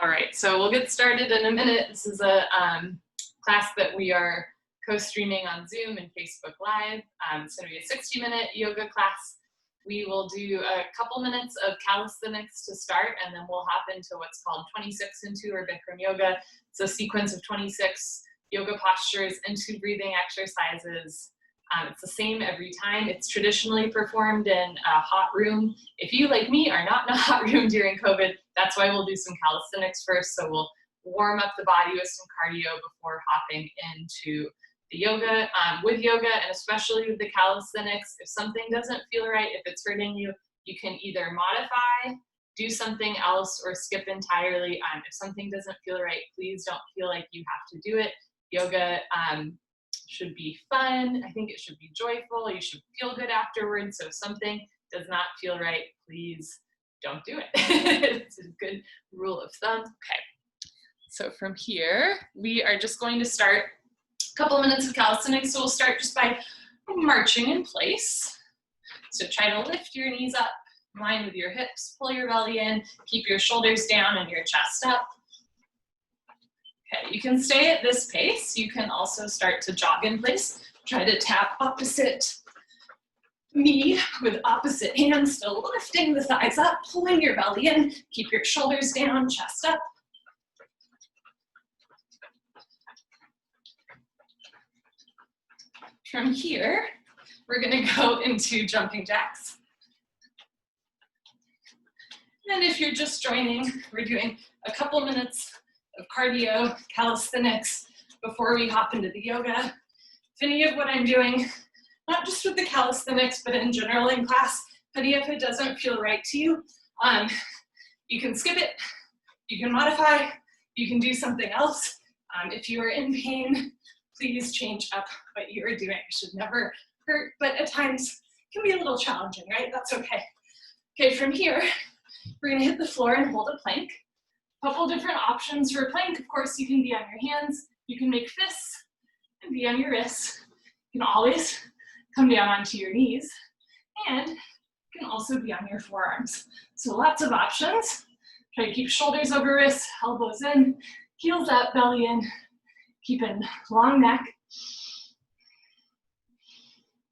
All right, so we'll get started in a minute. This is a class that we are co-streaming on Zoom and Facebook Live. It's going to be a 60-minute yoga class. We will do a couple minutes of calisthenics to start, and then we'll hop into what's called 26 and 2 or Bikram yoga. It's a sequence of 26 yoga postures and 2 breathing exercises. It's the same every time. It's traditionally performed in a hot room. If you, like me, are not in a hot room during COVID, that's why we'll do some calisthenics first. So we'll warm up the body with some cardio before hopping into the yoga. With yoga, and especially with the calisthenics, if something doesn't feel right, if it's hurting you, you can either modify, do something else, or skip entirely. If something doesn't feel right, please don't feel like you have to do it. Yoga should be fun. I think it should be joyful. You should feel good afterwards. So if something does not feel right, please don't do it. It's a good rule of thumb. Okay, so from here, we are just going to start a couple of minutes of calisthenics. So we'll start just by marching in place. So try to lift your knees up in line with your hips, pull your belly in, keep your shoulders down and your chest up. Okay, you can stay at this pace. You can also start to jog in place. Try to tap opposite knee with opposite hand, still lifting the thighs up, pulling your belly in, keep your shoulders down, chest up. From here, we're gonna go into jumping jacks. And if you're just joining, we're doing a couple minutes of cardio, calisthenics, before we hop into the yoga. If any of what I'm doing, not just with the calisthenics, but in general in class, any if it doesn't feel right to you, you can skip it, you can modify, you can do something else. If you are in pain, please change up what you are doing. It should never hurt, but at times can be a little challenging, right? That's okay. Okay, from here, we're gonna hit the floor and hold a plank. Couple different options for a plank. Of course, you can be on your hands, you can make fists and be on your wrists. You can always come down onto your knees, and you can also be on your forearms. So lots of options. Try to keep shoulders over wrists, elbows in, heels up, belly in, keeping long neck.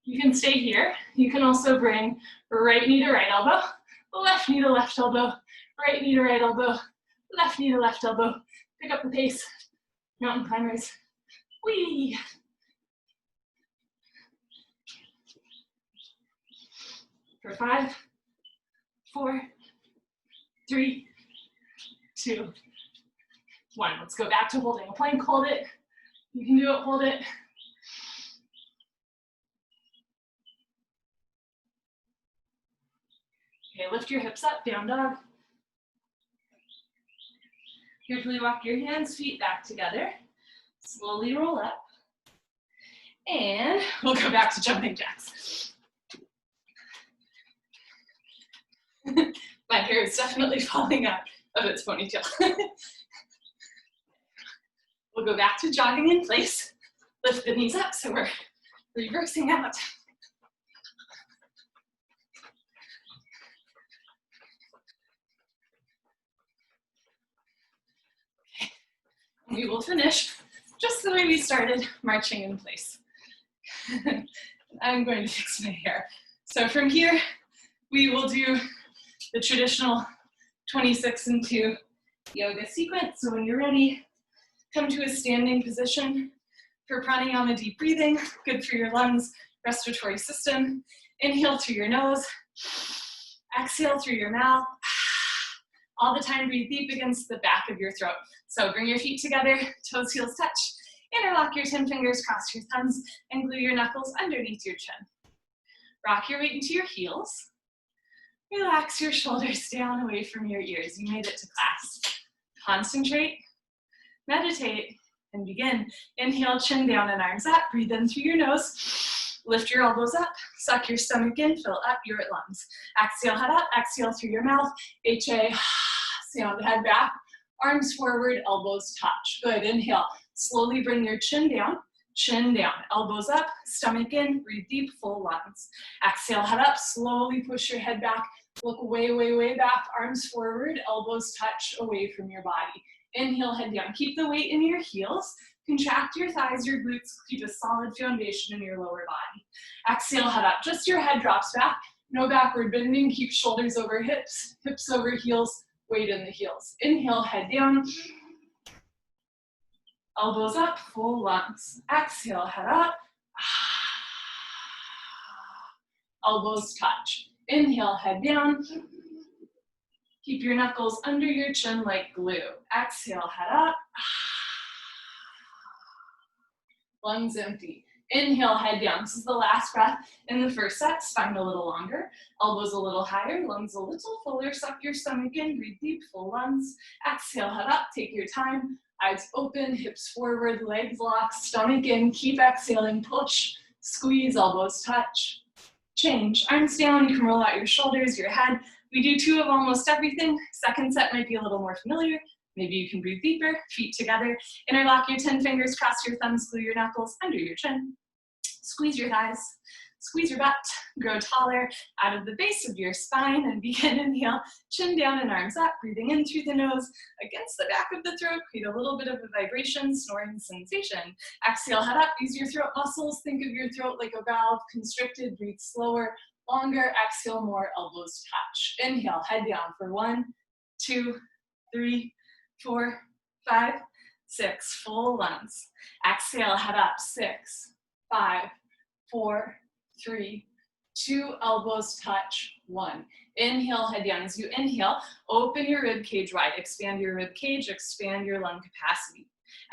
You can stay here. You can also bring right knee to right elbow, left knee to left elbow, right knee to right elbow, left knee to left elbow. Pick up the pace. Mountain climbers. Whee! For 5, 4, 3, 2, 1. Let's go back to holding a plank. Hold it. You can do it. Hold it. Okay, lift your hips up, down dog. Carefully walk your hands, feet back together. Slowly roll up. And we'll go back to jumping jacks. My hair is definitely falling out of its ponytail. We'll go back to jogging in place. Lift the knees up so we're reversing out. We will finish just the way we started, marching in place. I'm going to fix my hair. So from here, we will do the traditional 26 and 2 yoga sequence. So when you're ready, come to a standing position for pranayama, deep breathing, good for your lungs, respiratory system. Inhale through your nose, exhale through your mouth. All the time, breathe deep against the back of your throat. So bring your feet together, toes, heels touch. Interlock your 10 fingers, cross your thumbs, and glue your knuckles underneath your chin. Rock your weight into your heels. Relax your shoulders down away from your ears. You made it to class. Concentrate, meditate, and begin. Inhale, chin down and arms up. Breathe in through your nose. Lift your elbows up. Suck your stomach in. Fill up your lungs. Exhale, head up. Exhale through your mouth. HA. Sound, head back. Arms forward, elbows touch. Good. Inhale. Slowly bring your chin down. Chin down. Elbows up. Stomach in. Breathe deep. Full lungs. Exhale, head up. Slowly push your head back. Look way, way, way back, arms forward, elbows touch away from your body. Inhale, head down. Keep the weight in your heels. Contract your thighs, your glutes. Keep a solid foundation in your lower body. Exhale, head up. Just your head drops back. No backward bending. Keep shoulders over hips, hips over heels, weight in the heels. Inhale, head down. Elbows up, full lungs. Exhale, head up. Elbows touch. Inhale, head down. Keep your knuckles under your chin like glue. Exhale, head up. Lungs empty. Inhale, head down. This is the last breath in the first set. Spine a little longer, elbows a little higher, lungs a little fuller. Suck your stomach in, breathe deep, full lungs. Exhale, head up, take your time. Eyes open, hips forward, legs locked, stomach in. Keep exhaling, push, squeeze, elbows touch. Change. Arms down, you can roll out your shoulders, your head. We do 2 of almost everything. Second set might be a little more familiar. Maybe you can breathe deeper, feet together. Interlock your 10 fingers, cross your thumbs, glue your knuckles under your chin. Squeeze your thighs, squeeze your butt, grow taller out of the base of your spine, and begin. Inhale, chin down and arms up, breathing in through the nose, against the back of the throat, create a little bit of a vibration, snoring sensation. Exhale, head up, use your throat muscles, think of your throat like a valve, constricted, breathe slower, longer, exhale more, elbows touch. Inhale, head down for 1, 2, 3, 4, 5, 6, full lungs. Exhale, head up, 6, 5, 4, 3, 2, elbows touch, 1. Inhale, head down. As you inhale, open your rib cage wide, expand your rib cage, expand your lung capacity.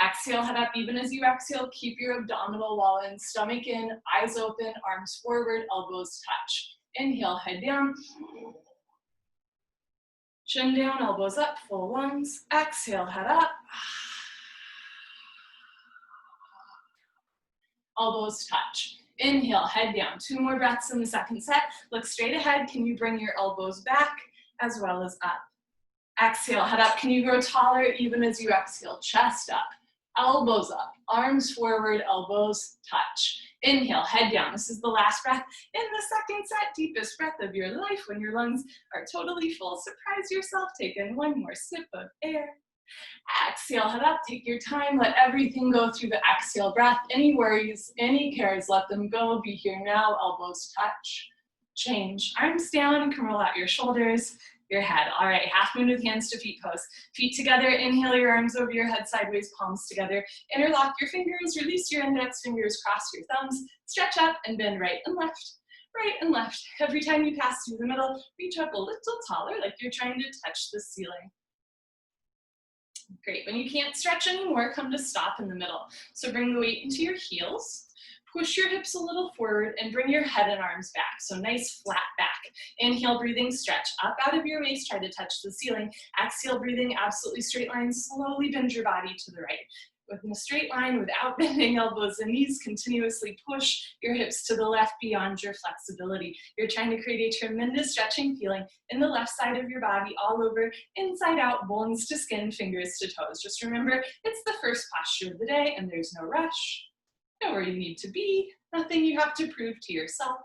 Exhale, head up. Even as you exhale, keep your abdominal wall in, stomach in, eyes open, arms forward, elbows touch. Inhale, head down. Chin down, elbows up, full lungs. Exhale, head up. Elbows touch. Inhale, head down. 2 more breaths in the second set. Look straight ahead. Can you bring your elbows back as well as up? Exhale, head up. Can you grow taller even as you exhale? Chest up, elbows up, arms forward, elbows touch. Inhale, head down. This is the last breath in the second set. Deepest breath of your life. When your lungs are totally full, surprise yourself. Take in 1 more sip of air. Exhale, head up, take your time, let everything go through the exhale breath. Any worries, any cares, let them go. Be here now, elbows touch. Change. Arms down, you can roll out your shoulders, your head. All right, half moon with hands to feet pose. Feet together, inhale your arms over your head sideways, palms together. Interlock your fingers, release your index fingers, cross your thumbs, stretch up and bend right and left. Right and left. Every time you pass through the middle, reach up a little taller like you're trying to touch the ceiling. Great. When you can't stretch anymore, come to stop in the middle. So bring the weight into your heels. Push your hips a little forward and bring your head and arms back. So nice flat back. Inhale, breathing, stretch up out of your waist, try to touch the ceiling. Exhale, breathing, absolutely straight line. Slowly bend your body to the right. Within a straight line without bending elbows and knees, continuously push your hips to the left beyond your flexibility. You're trying to create a tremendous stretching feeling in the left side of your body, all over, inside out, bones to skin, fingers to toes. Just remember, it's the first posture of the day and there's no rush, nowhere you need to be, nothing you have to prove to yourself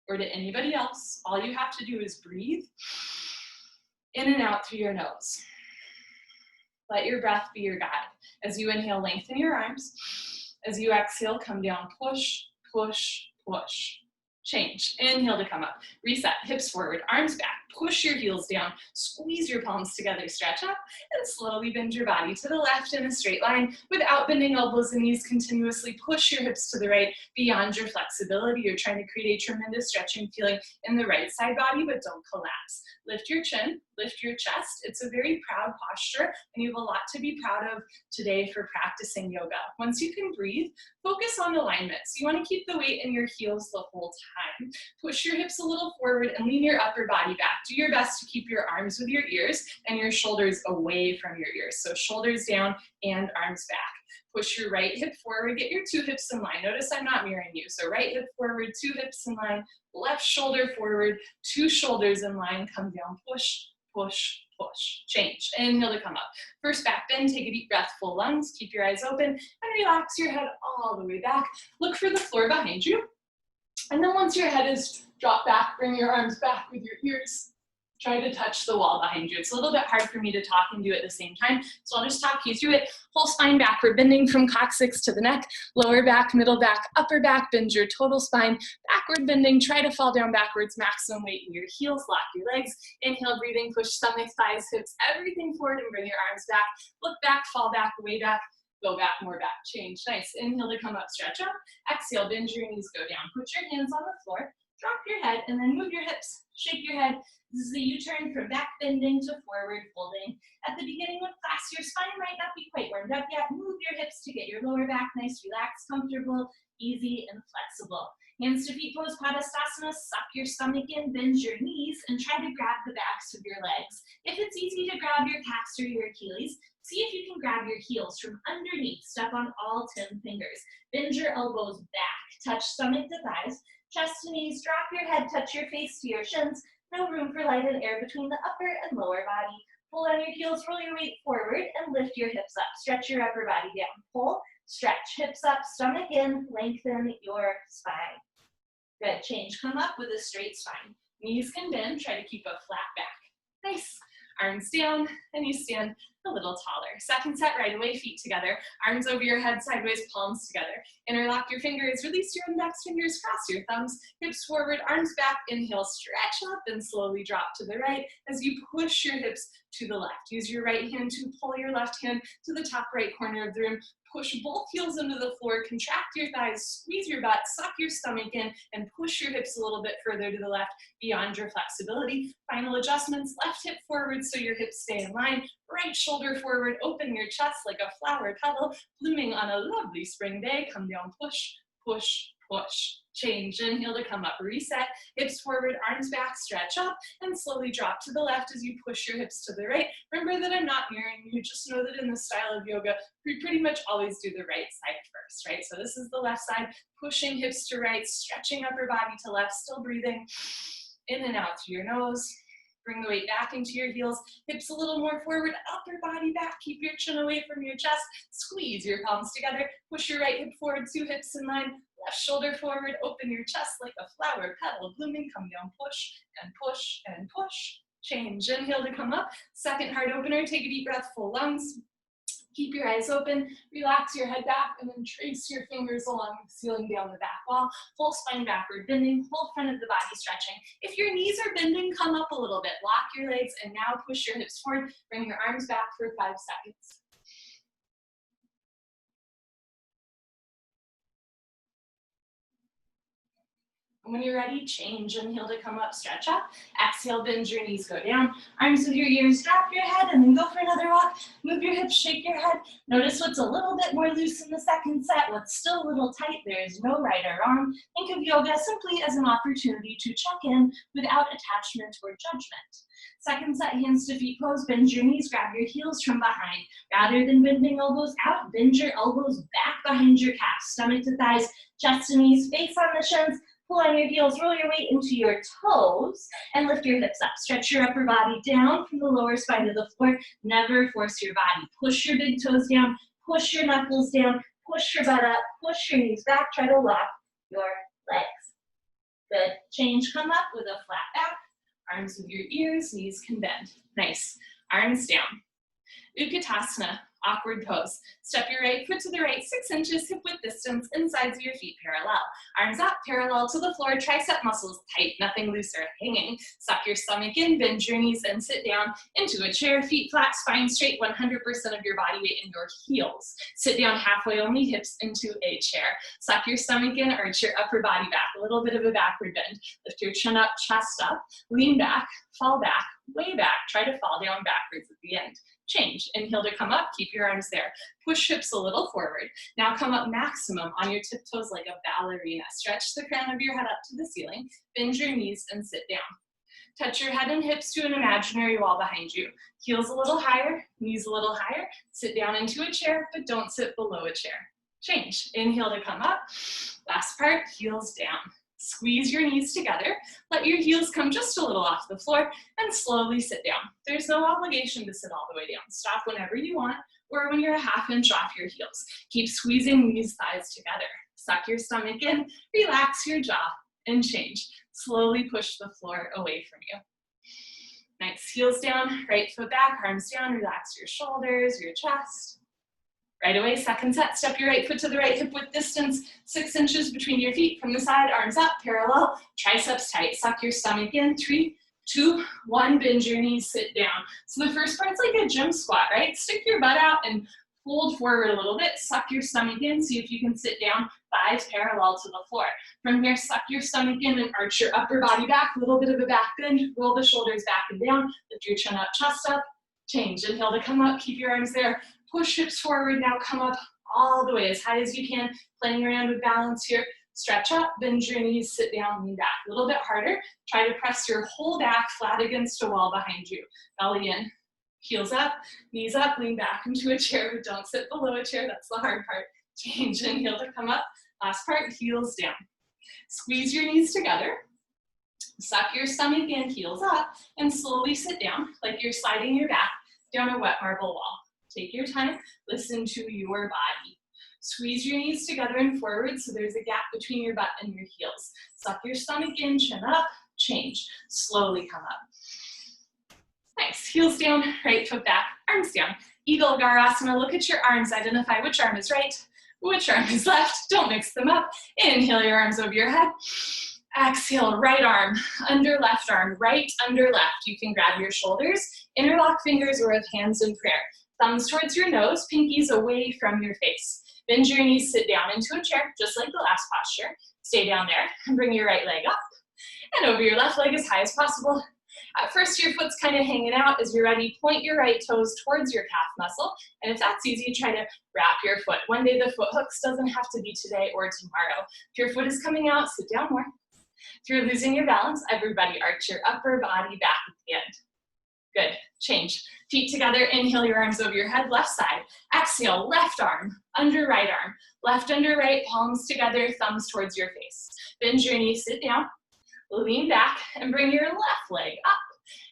or to anybody else. All you have to do is breathe in and out through your nose. Let your breath be your guide. As you inhale, lengthen your arms. As you exhale, come down, push, push, push. Change. Inhale to come up. Reset, hips forward, arms back. Push your heels down. Squeeze your palms together, stretch up, and slowly bend your body to the left in a straight line without bending elbows and knees. Continuously push your hips to the right beyond your flexibility. You're trying to create a tremendous stretching feeling in the right side body, but don't collapse. Lift your chin, lift your chest. It's a very proud posture, and you have a lot to be proud of today for practicing yoga. Once you can breathe, focus on alignment. So you want to keep the weight in your heels the whole time. Push your hips a little forward and lean your upper body back. Do your best to keep your arms with your ears and your shoulders away from your ears. So shoulders down and arms back. Push your right hip forward, get your 2 hips in line. Notice I'm not mirroring you. So right hip forward, 2 hips in line, left shoulder forward, 2 shoulders in line, come down, push, push, push. Change. Inhale to come up. First back bend, take a deep breath, full lungs, keep your eyes open, and relax your head all the way back. Look for the floor behind you. And then once your head is dropped back, bring your arms back with your ears. Try to touch the wall behind you. It's a little bit hard for me to talk and do at the same time, so I'll just talk you through it. Whole spine backward bending from coccyx to the neck, lower back, middle back, upper back, bend your total spine, backward bending, try to fall down backwards, maximum weight in your heels, lock your legs, inhale, breathing, push stomach, thighs, hips, everything forward and bring your arms back, look back, fall back, way back, go back, more back, change, nice. Inhale to come up, stretch up, exhale, bend your knees, go down, put your hands on the floor, drop your head, and then move your hips, shake your head. This is the U-turn from back bending to forward folding. At the beginning of class, your spine might not be quite warmed up yet. Move your hips to get your lower back nice, relaxed, comfortable, easy, and flexible. Hands to feet pose, Padasana, suck your stomach in, bend your knees, and try to grab the backs of your legs. If it's easy to grab your calves or your Achilles, see if you can grab your heels from underneath. Step on all 10 fingers. Bend your elbows back. Touch stomach to thighs. Chest to knees. Drop your head. Touch your face to your shins. No room for light and air between the upper and lower body. Pull on your heels. Roll your weight forward and lift your hips up. Stretch your upper body down. Pull, stretch, hips up, stomach in. Lengthen your spine. Good. Change. Come up with a straight spine. Knees can bend. Try to keep a flat back. Nice. Arms down, and you stand a little taller. Second set, right away, feet together, arms over your head, sideways, palms together. Interlock your fingers, release your index fingers, cross your thumbs, hips forward, arms back, inhale, stretch up, and slowly drop to the right as you push your hips to the left. Use your right hand to pull your left hand to the top right corner of the room. Push both heels into the floor, contract your thighs, squeeze your butt, suck your stomach in, and push your hips a little bit further to the left beyond your flexibility. Final adjustments, left hip forward so your hips stay in line, right shoulder forward, open your chest like a flower petal, blooming on a lovely spring day. Come down, push, push, push. Change, inhale to come up, reset, hips forward, arms back, stretch up, and slowly drop to the left as you push your hips to the right. Remember that I'm not mirroring you, just know that in this style of yoga, we pretty much always do the right side first, right? So this is the left side, pushing hips to right, stretching upper body to left, still breathing in and out through your nose. Bring the weight back into your heels, hips a little more forward, upper body back, keep your chin away from your chest, squeeze your palms together, push your right hip forward, 2 hips in line, left shoulder forward, open your chest like a flower petal blooming, come down, push and push and push. Change, inhale to come up, second heart opener, take a deep breath, full lungs. Keep your eyes open, relax your head back, and then trace your fingers along the ceiling down the back wall. Full spine backward bending, whole front of the body stretching. If your knees are bending, come up a little bit. Lock your legs, and now push your hips forward. Bring your arms back for 5 seconds. When you're ready, change. Inhale to come up, stretch up. Exhale, bend your knees, go down. Arms with your ears, drop your head, and then go for another walk. Move your hips, shake your head. Notice what's a little bit more loose in the second set, what's still a little tight. There is no right or wrong. Think of yoga simply as an opportunity to check in without attachment or judgment. Second set, hands to feet pose. Bend your knees, grab your heels from behind. Rather than bending elbows out, bend your elbows back behind your calves. Stomach to thighs, chest to knees, face on the shins. Pull on your heels, roll your weight into your toes, and lift your hips up. Stretch your upper body down from the lower spine to the floor. Never force your body. Push your big toes down, push your knuckles down, push your butt up, push your knees back. Try to lock your legs. Good. Change, come up with a flat back. Arms with your ears, knees can bend. Nice. Arms down. Utkatasana, awkward pose. Step your right foot to the right, 6 inches hip width distance, insides of your feet parallel. Arms up, parallel to the floor, tricep muscles tight, nothing loose or hanging. Suck your stomach in, bend your knees, and sit down into a chair, feet flat, spine straight, 100% of your body weight in your heels. Sit down halfway only, hips into a chair. Suck your stomach in, arch your upper body back, a little bit of a backward bend. Lift your chin up, chest up, lean back, fall back, way back. Try to fall down backwards at the end. Change. Inhale to come up, keep your arms there. Push hips a little forward. Now come up maximum on your tiptoes like a ballerina. Stretch the crown of your head up to the ceiling. Bend your knees and sit down. Touch your head and hips to an imaginary wall behind you. Heels a little higher, knees a little higher. Sit down into a chair, but don't sit below a chair. Change. Inhale to come up. Last part, heels down. Squeeze your knees together, let your heels come just a little off the floor, and slowly sit down. There's no obligation to sit all the way down. Stop whenever you want, or when you're a ½ inch off your heels. Keep squeezing these thighs together. Suck your stomach in, relax your jaw, and change. Slowly push the floor away from you. Nice, heels down, right foot back, arms down, relax your shoulders, your chest. Right away, second set, step your right foot to the right hip width distance, 6 inches between your feet from the side, arms up, parallel, triceps tight, suck your stomach in, 3, 2, 1, bend your knees, sit down. So the first part's like a gym squat, right? Stick your butt out and fold forward a little bit, suck your stomach in, see if you can sit down, thighs parallel to the floor. From here, suck your stomach in and arch your upper body back, a little bit of a back bend, roll the shoulders back and down, lift your chin up, chest up, change. Inhale to come up, keep your arms there, push hips forward, now come up all the way as high as you can, playing around with balance here. Stretch up, bend your knees, sit down, lean back. A little bit harder, try to press your whole back flat against a wall behind you. Belly in, heels up, knees up, lean back into a chair, but don't sit below a chair, that's the hard part. Change, inhale to come up. Last part, heels down. Squeeze your knees together, suck your stomach in, heels up, and slowly sit down like you're sliding your back down a wet marble wall. Take your time, listen to your body. Squeeze your knees together and forward so there's a gap between your butt and your heels. Suck your stomach in, chin up, change. Slowly come up. Nice, heels down, right foot back, arms down. Eagle Garasana, look at your arms, identify which arm is right, which arm is left, don't mix them up. Inhale your arms over your head. Exhale, right arm, under left arm, right under left. You can grab your shoulders, interlock fingers or with hands in prayer. Thumbs towards your nose, pinkies away from your face. Bend your knees, sit down into a chair, just like the last posture. Stay down there and bring your right leg up and over your left leg as high as possible. At first, your foot's kind of hanging out. As you're ready, point your right toes towards your calf muscle. And if that's easy, try to wrap your foot. One day the foot hooks doesn't have to be today or tomorrow. If your foot is coming out, sit down more. If you're losing your balance, everybody arch your upper body back at the end. Good, change. Feet together, inhale your arms over your head, left side. Exhale, left arm, under right arm. Left under right, palms together, thumbs towards your face. Bend your knees, sit down. Lean back and bring your left leg up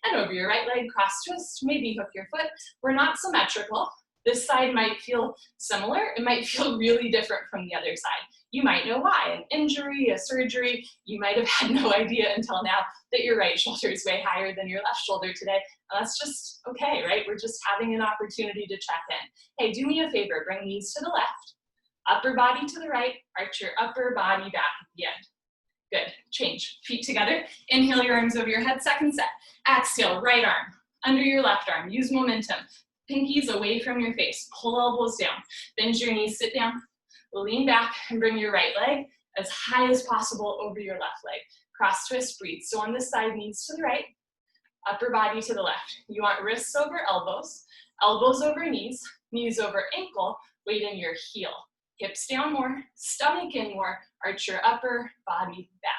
and over your right leg, cross twist, maybe hook your foot. We're not symmetrical. This side might feel similar. It might feel really different from the other side. You might know why, an injury, a surgery. You might have had no idea until now that your right shoulder is way higher than your left shoulder today. And that's just okay, right? We're just having an opportunity to check in. Hey, do me a favor, bring knees to the left, upper body to the right, arch your upper body back at the end. Good, change, feet together. Inhale your arms over your head, second set. Exhale, right arm, under your left arm, use momentum. Pinkies away from your face, pull elbows down. Bend your knees, sit down. Lean back and bring your right leg as high as possible over your left leg. Cross twist, breathe. So on this side, knees to the right, upper body to the left. You want wrists over elbows, elbows over knees, knees over ankle, weight in your heel. Hips down more, stomach in more, arch your upper body back.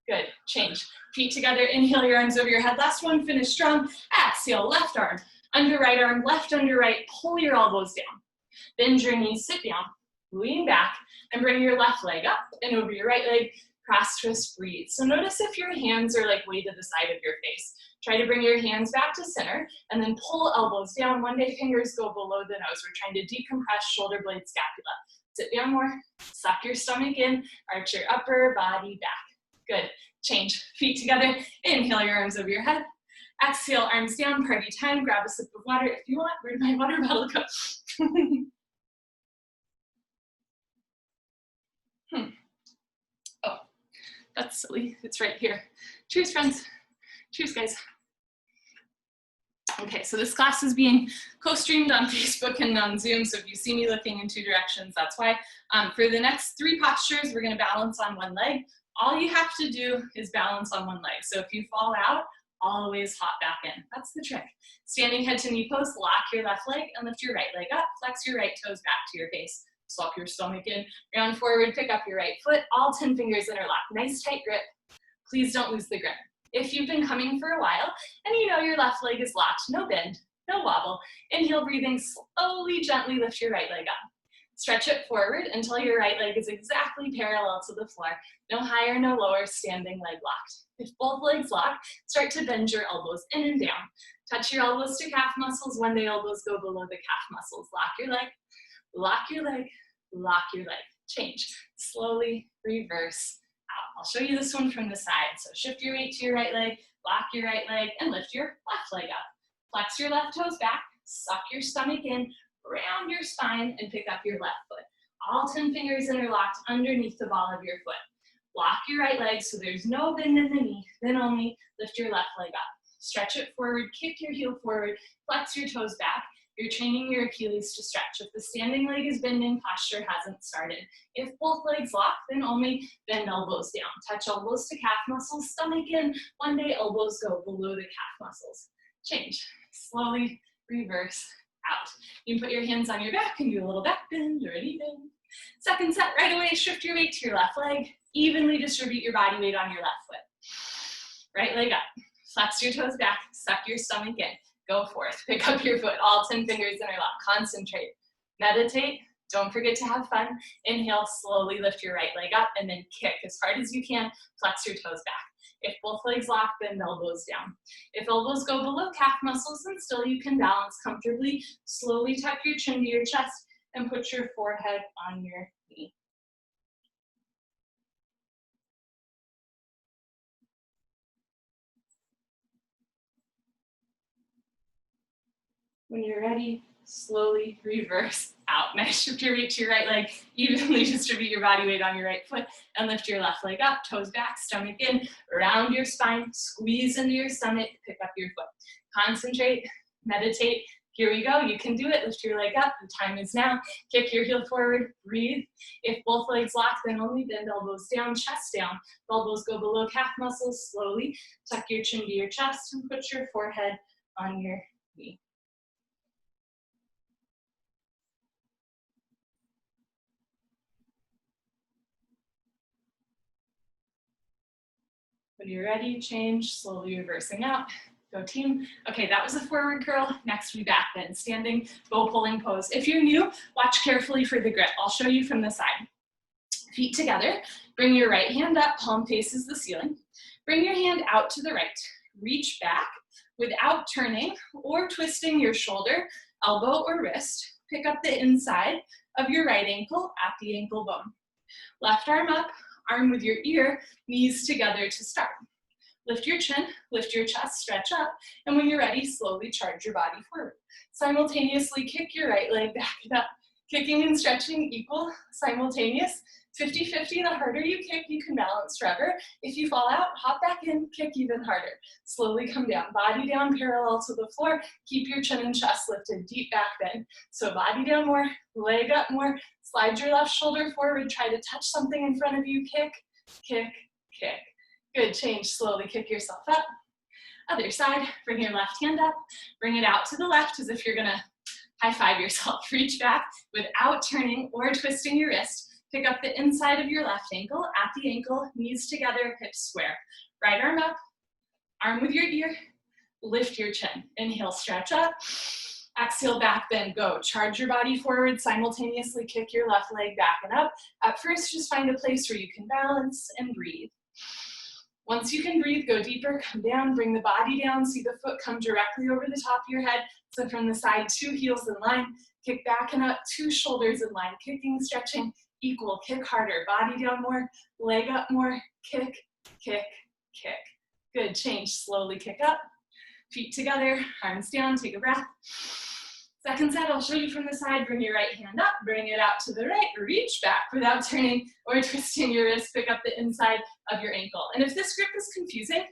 Good, change. Feet together, inhale your arms over your head. Last one, finish strong. Exhale, left arm, under right arm, left under right, pull your elbows down. Bend your knees, sit down. Lean back and bring your left leg up and over your right leg, cross twist, breathe. So notice if your hands are like way to the side of your face. Try to bring your hands back to center and then pull elbows down. One day fingers go below the nose. We're trying to decompress shoulder blade scapula. Sit down more, suck your stomach in, arch your upper body back. Good, change. Feet together, inhale your arms over your head. Exhale, arms down, party time. Grab a sip of water if you want. Where'd my water bottle go? Oh, that's silly. It's right here. Cheers, friends. Cheers, guys. Okay, so this class is being co-streamed on Facebook and on Zoom, so if you see me looking in two directions, that's why. For the next 3 postures, we're gonna balance on one leg. All you have to do is balance on one leg. So if you fall out, always hop back in. That's the trick. Standing head to knee pose, lock your left leg and lift your right leg up. Flex your right toes back to your face. Swap your stomach in, round forward, pick up your right foot, all 10 fingers interlock. Nice tight grip. Please don't lose the grip. If you've been coming for a while and you know your left leg is locked, no bend, no wobble. Inhale, breathing, slowly, gently lift your right leg up. Stretch it forward until your right leg is exactly parallel to the floor. No higher, no lower, standing leg locked. If both legs lock, start to bend your elbows in and down. Touch your elbows to calf muscles. When the elbows go below the calf muscles, lock your leg, lock your leg, lock your leg. Change. Slowly reverse out. I'll show you this one from the side. So shift your weight to your right leg, Lock your right leg and lift your left leg up. Flex your left toes back, suck your stomach in, round your spine, and pick up your left foot. All 10 fingers interlocked underneath the ball of your foot. Lock your right leg so there's no bend in the knee, then only lift your left leg up. Stretch it forward, kick your heel forward, flex your toes back. You're training your Achilles to stretch. If the standing leg is bending, posture hasn't started. If both legs lock, then only bend elbows down. Touch elbows to calf muscles, stomach in. One day elbows go below the calf muscles. Change. Slowly reverse out. You can put your hands on your back and do a little back bend or a knee bend. Second set, right away, shift your weight to your left leg. Evenly distribute your body weight on your left foot. Right leg up. Flex your toes back, suck your stomach in. Go forth, pick up your foot, all 10 fingers interlock, concentrate, meditate, don't forget to have fun. Inhale, slowly lift your right leg up and then kick as hard as you can, flex your toes back. If both legs lock, bend elbows down. If elbows go below calf muscles, then still you can balance comfortably. Slowly tuck your chin to your chest and put your forehead on your knee. When you're ready, slowly reverse out. Nice, shift your weight to your right leg, evenly distribute your body weight on your right foot, and lift your left leg up, toes back, stomach in, round your spine, squeeze into your stomach, pick up your foot. Concentrate, meditate. Here we go, you can do it. Lift your leg up, the time is now. Kick your heel forward, breathe. If both legs lock, then only bend elbows down, chest down. Elbows go below calf muscles, slowly tuck your chin to your chest and put your forehead on your knee. When you're ready, change, slowly reversing out. Go team. Okay, that was a forward curl. Next we back bend, standing bow pulling pose. If you're new, watch carefully for the grip. I'll show you from the side. Feet together, bring your right hand up, palm faces the ceiling. Bring your hand out to the right. Reach back without turning or twisting your shoulder, elbow, or wrist. Pick up the inside of your right ankle at the ankle bone. Left arm up, arm with your ear, knees together to start. Lift your chin, lift your chest, stretch up, and when you're ready, slowly charge your body forward. Simultaneously kick your right leg, back it up. Kicking and stretching equal, simultaneous. 50-50, the harder you kick, you can balance forever. If you fall out, hop back in, kick even harder. Slowly come down, body down parallel to the floor. Keep your chin and chest lifted, deep back bend. So body down more, leg up more. Slide your left shoulder forward, try to touch something in front of you, kick, kick, kick. Good, change, slowly kick yourself up. Other side, bring your left hand up, bring it out to the left as if you're gonna high five yourself. Reach back without turning or twisting your wrist. Pick up the inside of your left ankle, at the ankle, knees together, hips square. Right arm up, arm with your ear, lift your chin. Inhale, stretch up. Exhale, back bend, go. Charge your body forward, simultaneously kick your left leg back and up. At first, just find a place where you can balance and breathe. Once you can breathe, go deeper, come down, bring the body down, see the foot come directly over the top of your head. So from the side, 2 heels in line, kick back and up, 2 shoulders in line, kicking, stretching, equal, kick harder, body down more, leg up more, kick, kick, kick. Good, change, slowly kick up, feet together, arms down, take a breath. Second set, I'll show you from the side, bring your right hand up, bring it out to the right, reach back without turning or twisting your wrist, pick up the inside of your ankle. And if this grip is confusing,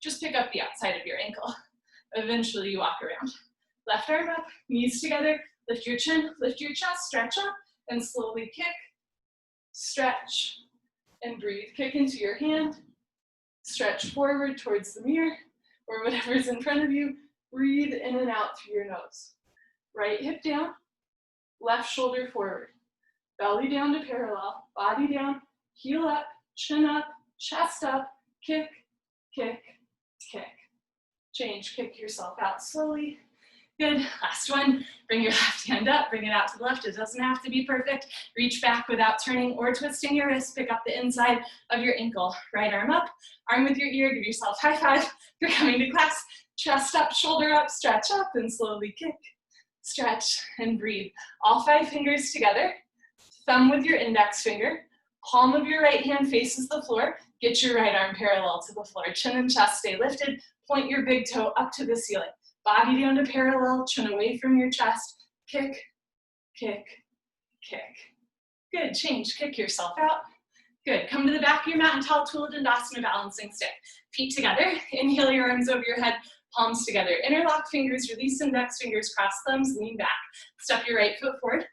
just pick up the outside of your ankle. Eventually you walk around. Left arm up, knees together, lift your chin, lift your chest, stretch up, and slowly kick, stretch, and breathe. Kick into your hand, stretch forward towards the mirror, or whatever's in front of you. Breathe in and out through your nose. Right hip down, left shoulder forward. Belly down to parallel, body down, heel up, chin up, chest up, kick, kick, kick. Change, kick yourself out slowly. Good, last one. Bring your left hand up, bring it out to the left. It doesn't have to be perfect. Reach back without turning or twisting your wrist. Pick up the inside of your ankle. Right arm up, arm with your ear. Give yourself high five. If you're coming to class, chest up, shoulder up, stretch up, and slowly kick, stretch, and breathe. All 5 fingers together. Thumb with your index finger. Palm of your right hand faces the floor. Get your right arm parallel to the floor. Chin and chest stay lifted. Point your big toe up to the ceiling. Body down to parallel, chin away from your chest. Kick, kick, kick. Good, change, kick yourself out. Good, come to the back of your mat and towel Tula Dandasana balancing stick. Feet together, inhale your arms over your head, palms together. Interlock fingers, release index fingers, cross thumbs, lean back. Step your right foot forward,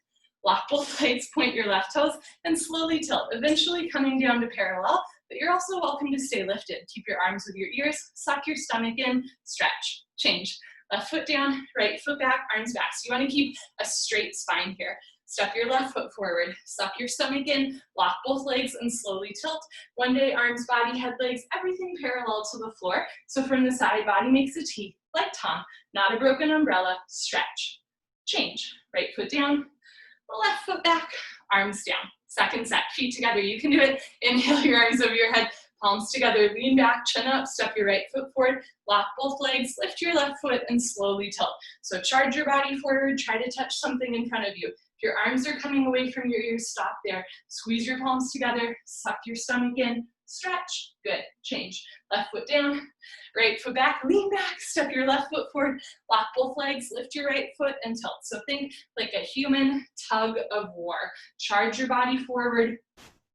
lock both legs, point your left toes, and slowly tilt, eventually coming down to parallel, but you're also welcome to stay lifted. Keep your arms with your ears, suck your stomach in, stretch, change. Left foot down, right foot back, arms back. So you want to keep a straight spine here. Step your left foot forward, suck your stomach in, lock both legs and slowly tilt. One day, arms, body, head, legs, everything parallel to the floor. So from the side, body makes a T, like Tom, not a broken umbrella, stretch. Change, right foot down, left foot back, arms down. Second set, feet together, you can do it. Inhale your arms over your head, palms together, lean back, chin up, step your right foot forward, lock both legs, lift your left foot and slowly tilt. So charge your body forward, try to touch something in front of you. If your arms are coming away from your ears, stop there. Squeeze your palms together, suck your stomach in, stretch, good, change. Left foot down, right foot back, lean back, step your left foot forward, lock both legs, lift your right foot and tilt. So think like a human tug of war. Charge your body forward,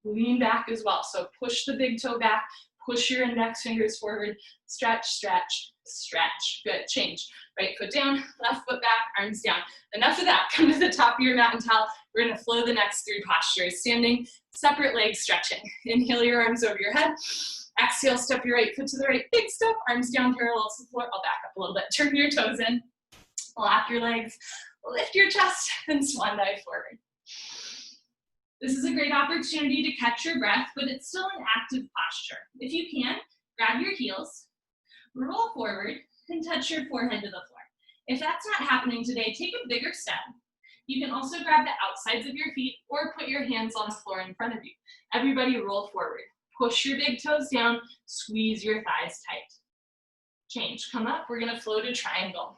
lean back as well. So push the big toe back, push your index fingers forward, stretch, stretch, stretch. Good, change. Right foot down, left foot back, arms down. Enough of that. Come to the top of your mat and towel. We're gonna flow the next three postures. Standing, separate legs stretching. Inhale your arms over your head. Exhale, step your right foot to the right. Big step, arms down parallel to the floor. I'll back up a little bit. Turn your toes in. Lock your legs. Lift your chest and swan dive forward. This is a great opportunity to catch your breath, but it's still an active posture. If you can, grab your heels, roll forward, and touch your forehead to the floor. If that's not happening today, take a bigger step. You can also grab the outsides of your feet or put your hands on the floor in front of you. Everybody roll forward. Push your big toes down, squeeze your thighs tight. Change, come up, we're gonna flow to triangle.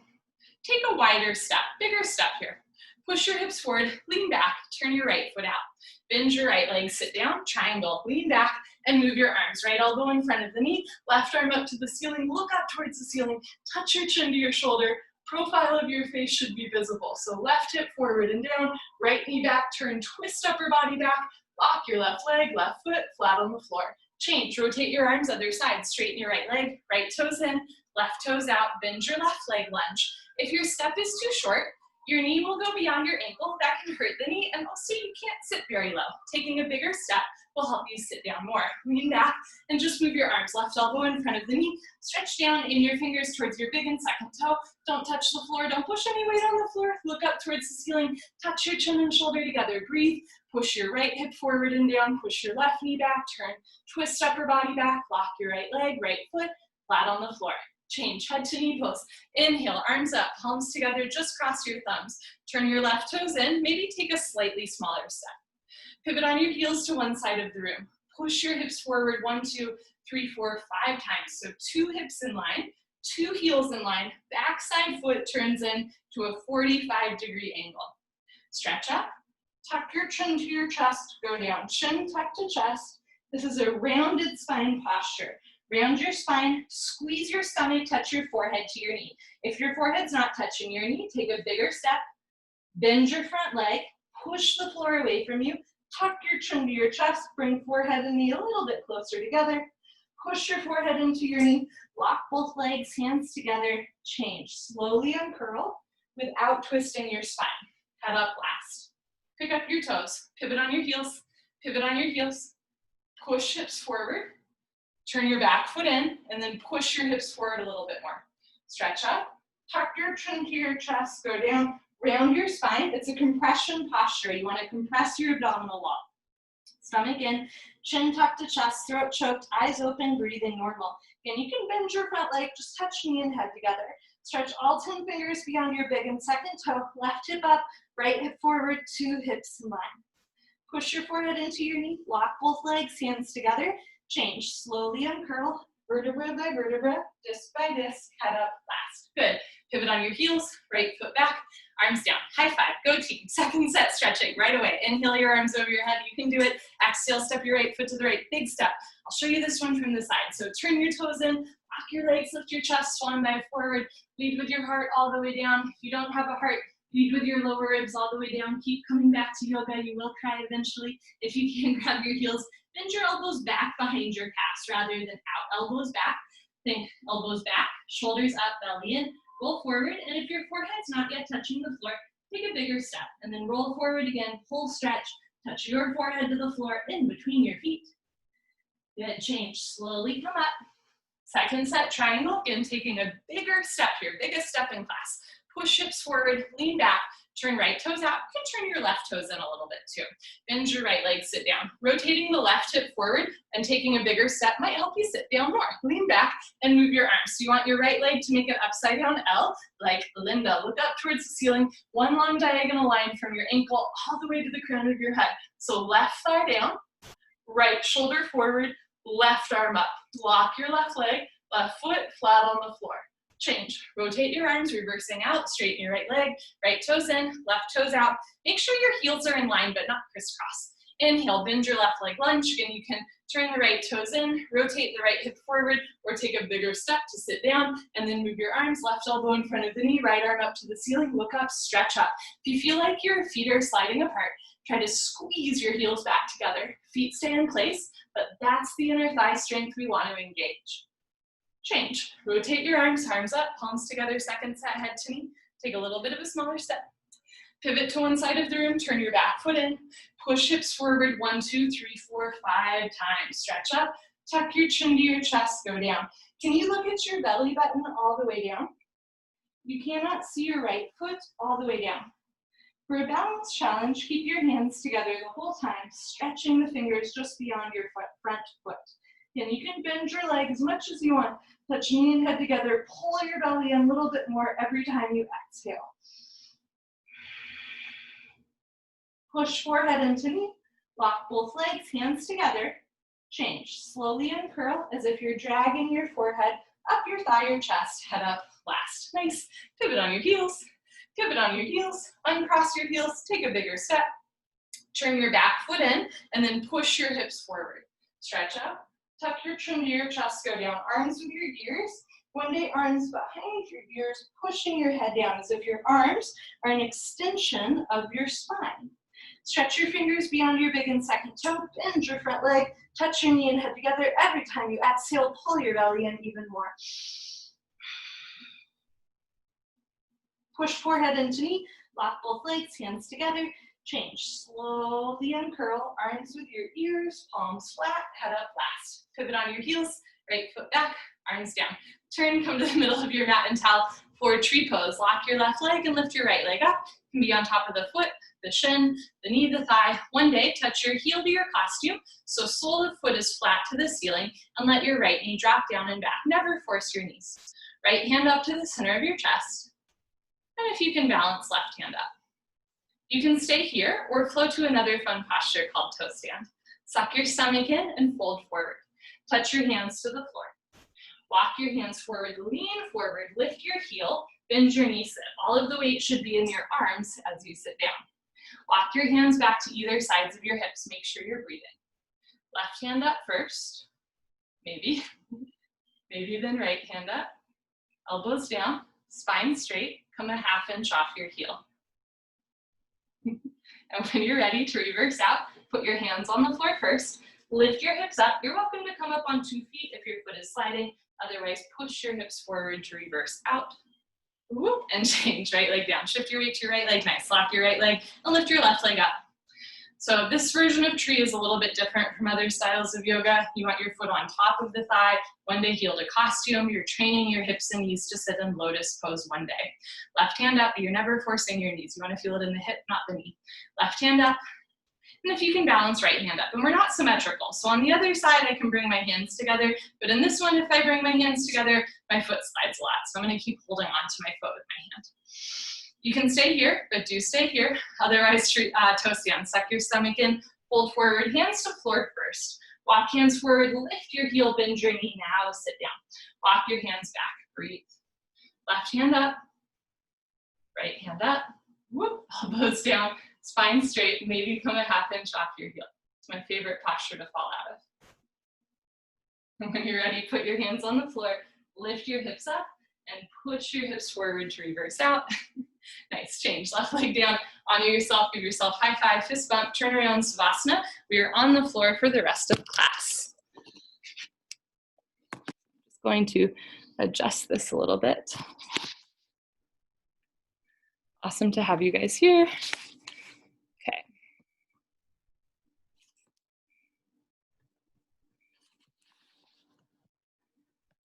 Take a wider step, bigger step here. Push your hips forward, lean back, turn your right foot out. Bend your right leg, sit down, triangle, lean back, and move your arms. Right elbow in front of the knee, left arm up to the ceiling, look up towards the ceiling, touch your chin to your shoulder, profile of your face should be visible. So left hip forward and down, right knee back, turn, twist upper body back, lock your left leg, left foot, flat on the floor. Change, rotate your arms other side, straighten your right leg, right toes in, left toes out, bend your left leg, lunge. If your step is too short, your knee will go beyond your ankle, that can hurt the knee, and also you can't sit very low. Taking a bigger step will help you sit down more. Lean back and just move your arms, left elbow in front of the knee, stretch down in your fingers towards your big and second toe. Don't touch the floor, don't push any weight on the floor, look up towards the ceiling, touch your chin and shoulder together, breathe, push your right hip forward and down, push your left knee back, turn, twist upper body back, lock your right leg, right foot, flat on the floor. Change, head to knee pose. Inhale, arms up, palms together, just cross your thumbs. Turn your left toes in, maybe take a slightly smaller step. Pivot on your heels to one side of the room. Push your hips forward 1, 2, 3, 4, 5 times. So 2 hips in line, 2 heels in line, backside foot turns in to a 45-degree angle. Stretch up, tuck your chin to your chest, go down, chin tuck to chest. This is a rounded spine posture. Round your spine, squeeze your stomach, touch your forehead to your knee. If your forehead's not touching your knee, take a bigger step, bend your front leg, push the floor away from you, tuck your chin to your chest, bring forehead and knee a little bit closer together, push your forehead into your knee, lock both legs, hands together, change. Slowly uncurl without twisting your spine. Head up last. Pick up your toes, pivot on your heels, push hips forward. Turn your back foot in, and then push your hips forward a little bit more. Stretch up, tuck your chin to your chest, go down, round your spine. It's a compression posture. You want to compress your abdominal wall. Stomach in, chin tucked to chest, throat choked, eyes open, breathing normal. Again, you can bend your front leg, just touch knee and head together. Stretch all 10 fingers beyond your big and second toe, left hip up, right hip forward, 2 hips in line. Push your forehead into your knee, lock both legs, hands together. Change, slowly uncurl, vertebra by vertebra, disc by disc, head up last. Good. Pivot on your heels, right foot back, arms down. High five, go team. Second set stretching right away. Inhale your arms over your head. You can do it. Exhale, step your right foot to the right. Big step. I'll show you this one from the side. So turn your toes in, lock your legs, lift your chest, swan dive forward. Lead with your heart all the way down. If you don't have a heart, lead with your lower ribs all the way down. Keep coming back to yoga. You will cry eventually. If you can, grab your heels. Bend your elbows back behind your calves rather than out. Elbows back. Think elbows back. Shoulders up, belly in. Roll forward. And if your forehead's not yet touching the floor, take a bigger step. And then roll forward again. Full stretch. Touch your forehead to the floor in between your feet. Good. Change. Slowly come up. Second set triangle. Again, taking a bigger step here. Biggest step in class. Push hips forward, lean back, turn right toes out. You can turn your left toes in a little bit too. Bend your right leg, sit down. Rotating the left hip forward and taking a bigger step might help you sit down more. Lean back and move your arms. So you want your right leg to make an upside down L, like Linda. Look up towards the ceiling. One long diagonal line from your ankle all the way to the crown of your head. So left thigh down, right shoulder forward, left arm up. Lock your left leg, left foot flat on the floor. Change. Rotate your arms, reversing out, straighten your right leg, right toes in, left toes out. Make sure your heels are in line, but not crisscross. Inhale, bend your left leg lunge. Again, you can turn the right toes in, rotate the right hip forward, or take a bigger step to sit down, and then move your arms, left elbow in front of the knee, right arm up to the ceiling, look up, stretch up. If you feel like your feet are sliding apart, try to squeeze your heels back together. Feet stay in place, but that's the inner thigh strength we want to engage. Change. Rotate your arms up, palms together, second set, head to knee. Take a little bit of a smaller step. Pivot to one side of the room, turn your back foot in. Push hips forward, 1, 2, 3, 4, 5 times. Stretch up, tuck your chin to your chest, go down. Can you look at your belly button all the way down? You cannot see your right foot all the way down. For a balance challenge, keep your hands together the whole time, stretching the fingers just beyond your front foot. And you can bend your leg as much as you want. Touch knee and head together. Pull your belly in a little bit more every time you exhale. Push forehead into knee. Lock both legs, hands together. Change. Slowly uncurl as if you're dragging your forehead up your thigh or chest. Head up last. Nice. Pivot on your heels. Pivot on your heels. Uncross your heels. Take a bigger step. Turn your back foot in and then push your hips forward. Stretch out. Tuck your chin to your chest, go down. Arms with your ears. One day arms behind your ears, pushing your head down as if your arms are an extension of your spine. Stretch your fingers beyond your big and second toe. Bend your front leg. Touch your knee and head together. Every time you exhale, pull your belly in even more. Push forehead into knee. Lock both legs, hands together. Change. Slowly uncurl. Arms with your ears, palms flat, head up last. Pivot on your heels, right foot back, arms down. Turn, come to the middle of your mat and towel for tree pose. Lock your left leg and lift your right leg up. You can be on top of the foot, the shin, the knee, the thigh. One day, touch your heel to your costume, so sole of foot is flat to the ceiling, and let your right knee drop down and back. Never force your knees. Right hand up to the center of your chest, and if you can balance, left hand up. You can stay here or flow to another fun posture called toe stand. Suck your stomach in and fold forward. Touch your hands to the floor. Walk your hands forward, lean forward, lift your heel, bend your knee, sit. All of the weight should be in your arms as you sit down. Walk your hands back to either sides of your hips. Make sure you're breathing. Left hand up first, maybe then right hand up. Elbows down, spine straight, come a ½ inch off your heel. And when you're ready to reverse out, put your hands on the floor first. Lift your hips up. You're welcome to come up on 2 feet if your foot is sliding. Otherwise, push your hips forward to reverse out. Whoop, and change. Right leg down. Shift your weight to your right leg. Nice. Lock your right leg and lift your left leg up. So this version of tree is a little bit different from other styles of yoga. You want your foot on top of the thigh. One day heel to costume. You're training your hips and knees to sit in lotus pose one day. Left hand up, but you're never forcing your knees. You want to feel it in the hip, not the knee. Left hand up. And if you can balance, right hand up. And we're not symmetrical. So on the other side, I can bring my hands together. But in this one, if I bring my hands together, my foot slides a lot. So I'm going to keep holding on to my foot with my hand. You can stay here, but do stay here. Otherwise, toe stand. Suck your stomach in, fold forward, hands to floor first. Walk hands forward, lift your heel, bend your knee. Now sit down. Walk your hands back, breathe. Left hand up, Right hand up, whoop, elbows down, spine straight, maybe come a ½ inch off your heel. It's my favorite posture to fall out of. And when you're ready, put your hands on the floor, lift your hips up, and push your hips forward to reverse out. Nice, change, left leg down, honor yourself, give yourself high five, fist bump, turn around, Savasana. We are on the floor for the rest of class. Just going to adjust this a little bit. Awesome to have you guys here. Okay.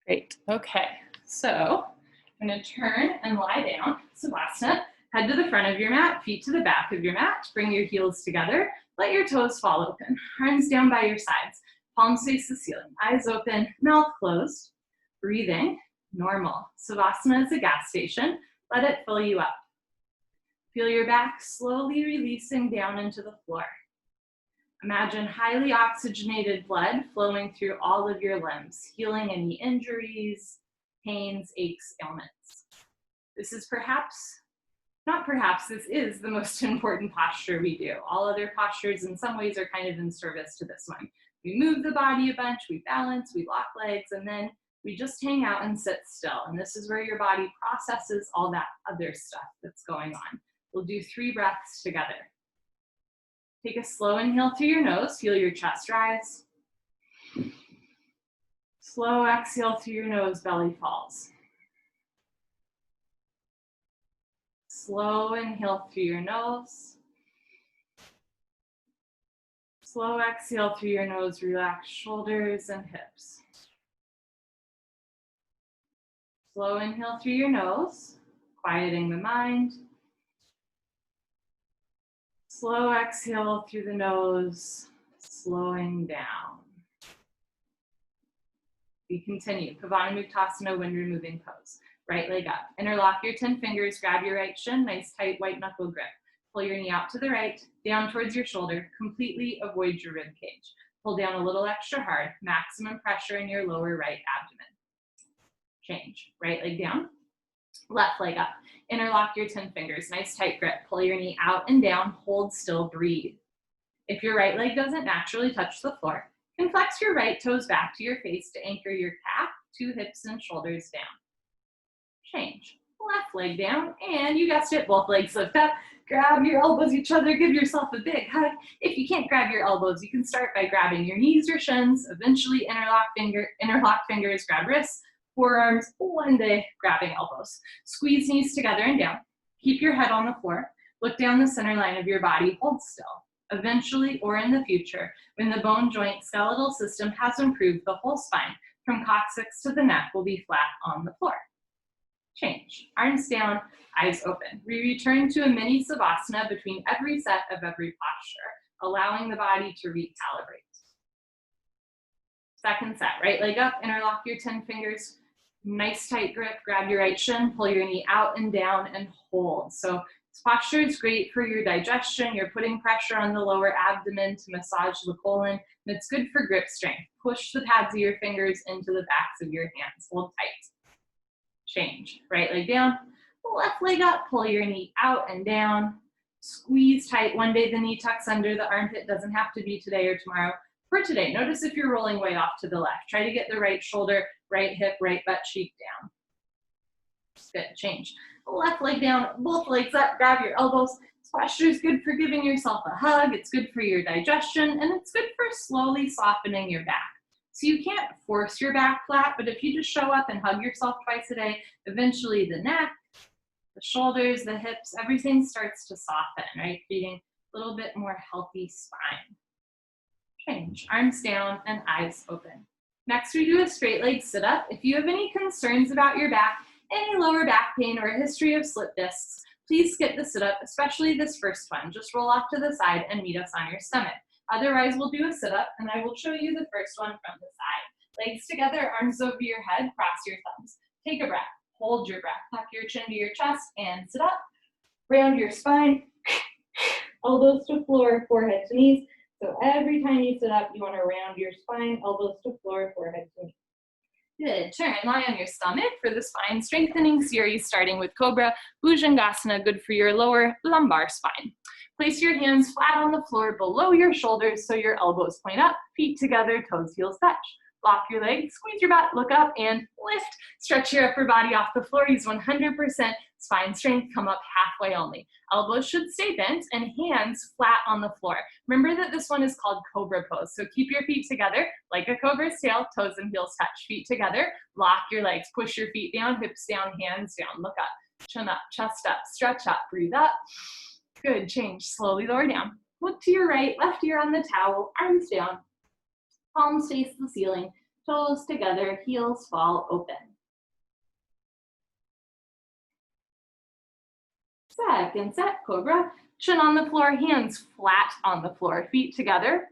Great, okay. So I'm gonna turn and lie down, Savasana. Head to the front of your mat, feet to the back of your mat. Bring your heels together. Let your toes fall open. Arms down by your sides. Palms face the ceiling. Eyes open, mouth closed. Breathing, normal. Savasana is a gas station. Let it fill you up. Feel your back slowly releasing down into the floor. Imagine highly oxygenated blood flowing through all of your limbs, healing any injuries, pains, aches, ailments. This is this is the most important posture we do. All other postures in some ways are kind of in service to this one. We move the body a bunch, we balance, we lock legs, and then we just hang out and sit still. And this is where your body processes all that other stuff that's going on. We'll do 3 breaths together. Take a slow inhale through your nose, feel your chest rise. Slow exhale through your nose, belly falls. Slow inhale through your nose. Slow exhale through your nose, relax shoulders and hips. Slow inhale through your nose, quieting the mind. Slow exhale through the nose, slowing down. We continue. Pavanamuktasana, wind removing pose. Right leg up. Interlock your 10 fingers, grab your right shin, nice tight white knuckle grip. Pull your knee out to the right, down towards your shoulder, completely avoid your rib cage. Pull down a little extra hard, maximum pressure in your lower right abdomen. Change. Right leg down, left leg up. Interlock your 10 fingers, nice tight grip. Pull your knee out and down, hold still, breathe. If your right leg doesn't naturally touch the floor, you can flex your right toes back to your face to anchor your calf, 2 hips and shoulders down. Change. Left leg down, and you guessed it, both legs lift up. Grab your elbows each other, give yourself a big hug. If you can't grab your elbows, you can start by grabbing your knees or shins, eventually interlock fingers, grab wrists, forearms, one day grabbing elbows. Squeeze knees together and down. Keep your head on the floor. Look down the center line of your body, hold still. Eventually, or in the future, when the bone joint skeletal system has improved, the whole spine, from coccyx to the neck, will be flat on the floor. Change. Arms down, eyes open. We return to a mini Savasana between every set of every posture, allowing the body to recalibrate. Second set, right leg up, interlock your 10 fingers, nice tight grip, grab your right shin, pull your knee out and down and hold. So this posture is great for your digestion. You're putting pressure on the lower abdomen to massage the colon, and it's good for grip strength. Push the pads of your fingers into the backs of your hands, hold tight. Change. Right leg down, left leg up, pull your knee out and down. Squeeze tight. One day the knee tucks under the armpit. Doesn't have to be today or tomorrow. For today, notice if you're rolling way off to the left. Try to get the right shoulder, right hip, right butt cheek down. Good. Change. Left leg down, both legs up, grab your elbows. This posture is good for giving yourself a hug. It's good for your digestion, and it's good for slowly softening your back. So you can't force your back flat, but if you just show up and hug yourself twice a day, eventually the neck, the shoulders, the hips, everything starts to soften, right? Creating a little bit more healthy spine. Change. Arms down and eyes open. Next, we do a straight leg sit-up. If you have any concerns about your back, any lower back pain, or a history of slip discs, please skip the sit-up, especially this first one. Just roll off to the side and meet us on your stomach. Otherwise, we'll do a sit-up, and I will show you the first one from the side. Legs together, arms over your head, cross your thumbs. Take a breath, hold your breath, tuck your chin to your chest, and sit up. Round your spine, elbows to floor, forehead to knees. So every time you sit up, you want to round your spine, elbows to floor, forehead to knees. Good, turn, lie on your stomach for the spine strengthening series, starting with Cobra Bhujangasana, good for your lower lumbar spine. Place your hands flat on the floor below your shoulders so your elbows point up, feet together, toes, heels touch. Lock your legs, squeeze your butt, look up and lift. Stretch your upper body off the floor, use 100% spine strength, come up halfway only. Elbows should stay bent and hands flat on the floor. Remember that this one is called Cobra Pose, so keep your feet together like a cobra's tail, toes and heels touch, feet together, lock your legs, push your feet down, hips down, hands down, look up, chin up, chest up, stretch up, breathe up. Good, change, slowly lower down. Look to your right, left ear on the towel, arms down, palms face the ceiling, toes together, heels fall open. Second set, Cobra. Chin on the floor, hands flat on the floor, feet together,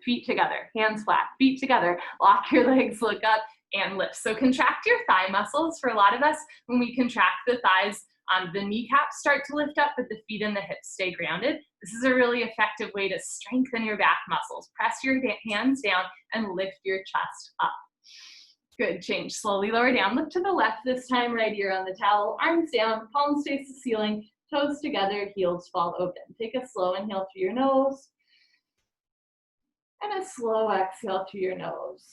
hands flat, feet together. Lock your legs, look up, and lift. So contract your thigh muscles. For a lot of us, when we contract the thighs, the kneecaps start to lift up, but the feet and the hips stay grounded. This is a really effective way to strengthen your back muscles. Press your hands down and lift your chest up. Good, change, slowly lower down. Look to the left this time, right ear on the towel, arms down, palms face the ceiling, toes together, heels fall open. Take a slow inhale through your nose and a slow exhale through your nose.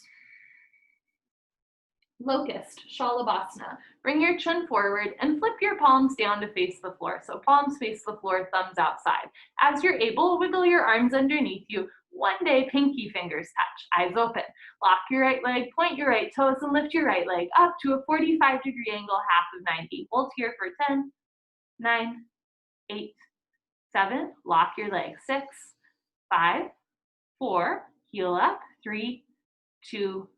Locust, Shalabhasana. Bring your chin forward and flip your palms down to face the floor. So palms face the floor, thumbs outside. As you're able, wiggle your arms underneath you. One day, pinky fingers touch, eyes open. Lock your right leg, point your right toes, and lift your right leg up to a 45-degree angle, half of 90. Hold here for 10, 9, 8, 7. Lock your leg. 6, 5, 4. Heel up. 3, 2,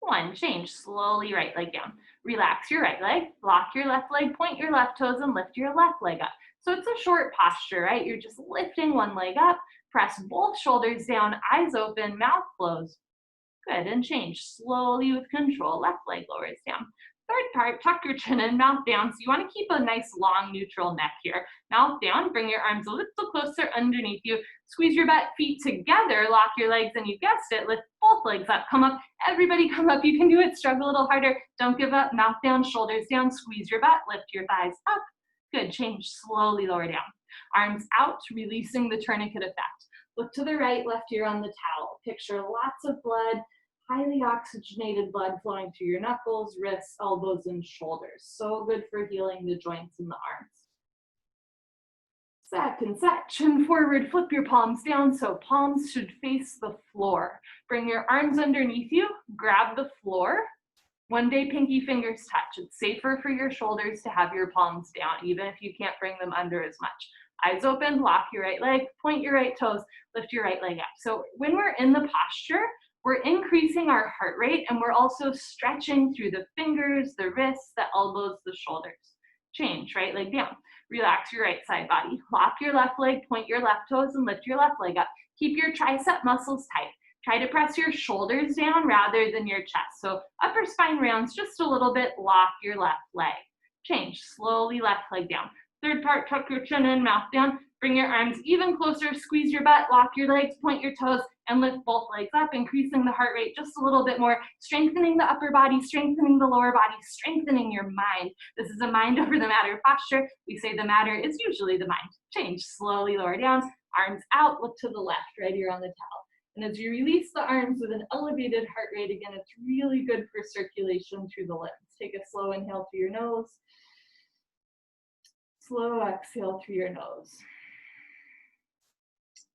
1. Change. Slowly right leg down. Relax your right leg. Lock your left leg, point your left toes, and lift your left leg up. So it's a short posture, right? You're just lifting one leg up. Press both shoulders down, eyes open, mouth closed. Good, and change slowly with control. Left leg lowers down. Third part, tuck your chin in, mouth down. So you want to keep a nice long neutral neck here. Mouth down, bring your arms a little closer underneath you. Squeeze your butt, feet together, lock your legs, and you guessed it, lift both legs up. Come up, everybody come up. You can do it, struggle a little harder. Don't give up, mouth down, shoulders down, squeeze your butt, lift your thighs up. Good, change, slowly lower down. Arms out, releasing the tourniquet effect. Look to the right, left ear on the towel. Picture lots of blood, highly oxygenated blood flowing through your knuckles, wrists, elbows, and shoulders. So good for healing the joints in the arms. Second set, chin forward, flip your palms down so palms should face the floor. Bring your arms underneath you, grab the floor. One day pinky fingers touch. It's safer for your shoulders to have your palms down, even if you can't bring them under as much. Eyes open, lock your right leg, point your right toes, lift your right leg up. So when we're in the posture, we're increasing our heart rate and we're also stretching through the fingers, the wrists, the elbows, the shoulders. Change, right leg down. Relax your right side body. Lock your left leg, point your left toes, and lift your left leg up. Keep your tricep muscles tight. Try to press your shoulders down rather than your chest. So upper spine rounds just a little bit, lock your left leg. Change, slowly left leg down. Third part, tuck your chin in, mouth down. Bring your arms even closer, squeeze your butt, lock your legs, point your toes, and lift both legs up, increasing the heart rate just a little bit more, strengthening the upper body, strengthening the lower body, strengthening your mind. This is a mind over the matter posture. We say the matter is usually the mind. Change, slowly lower down, arms out, look to the left, right ear on the towel. And as you release the arms with an elevated heart rate, again, it's really good for circulation through the limbs. Take a slow inhale through your nose. Slow exhale through your nose.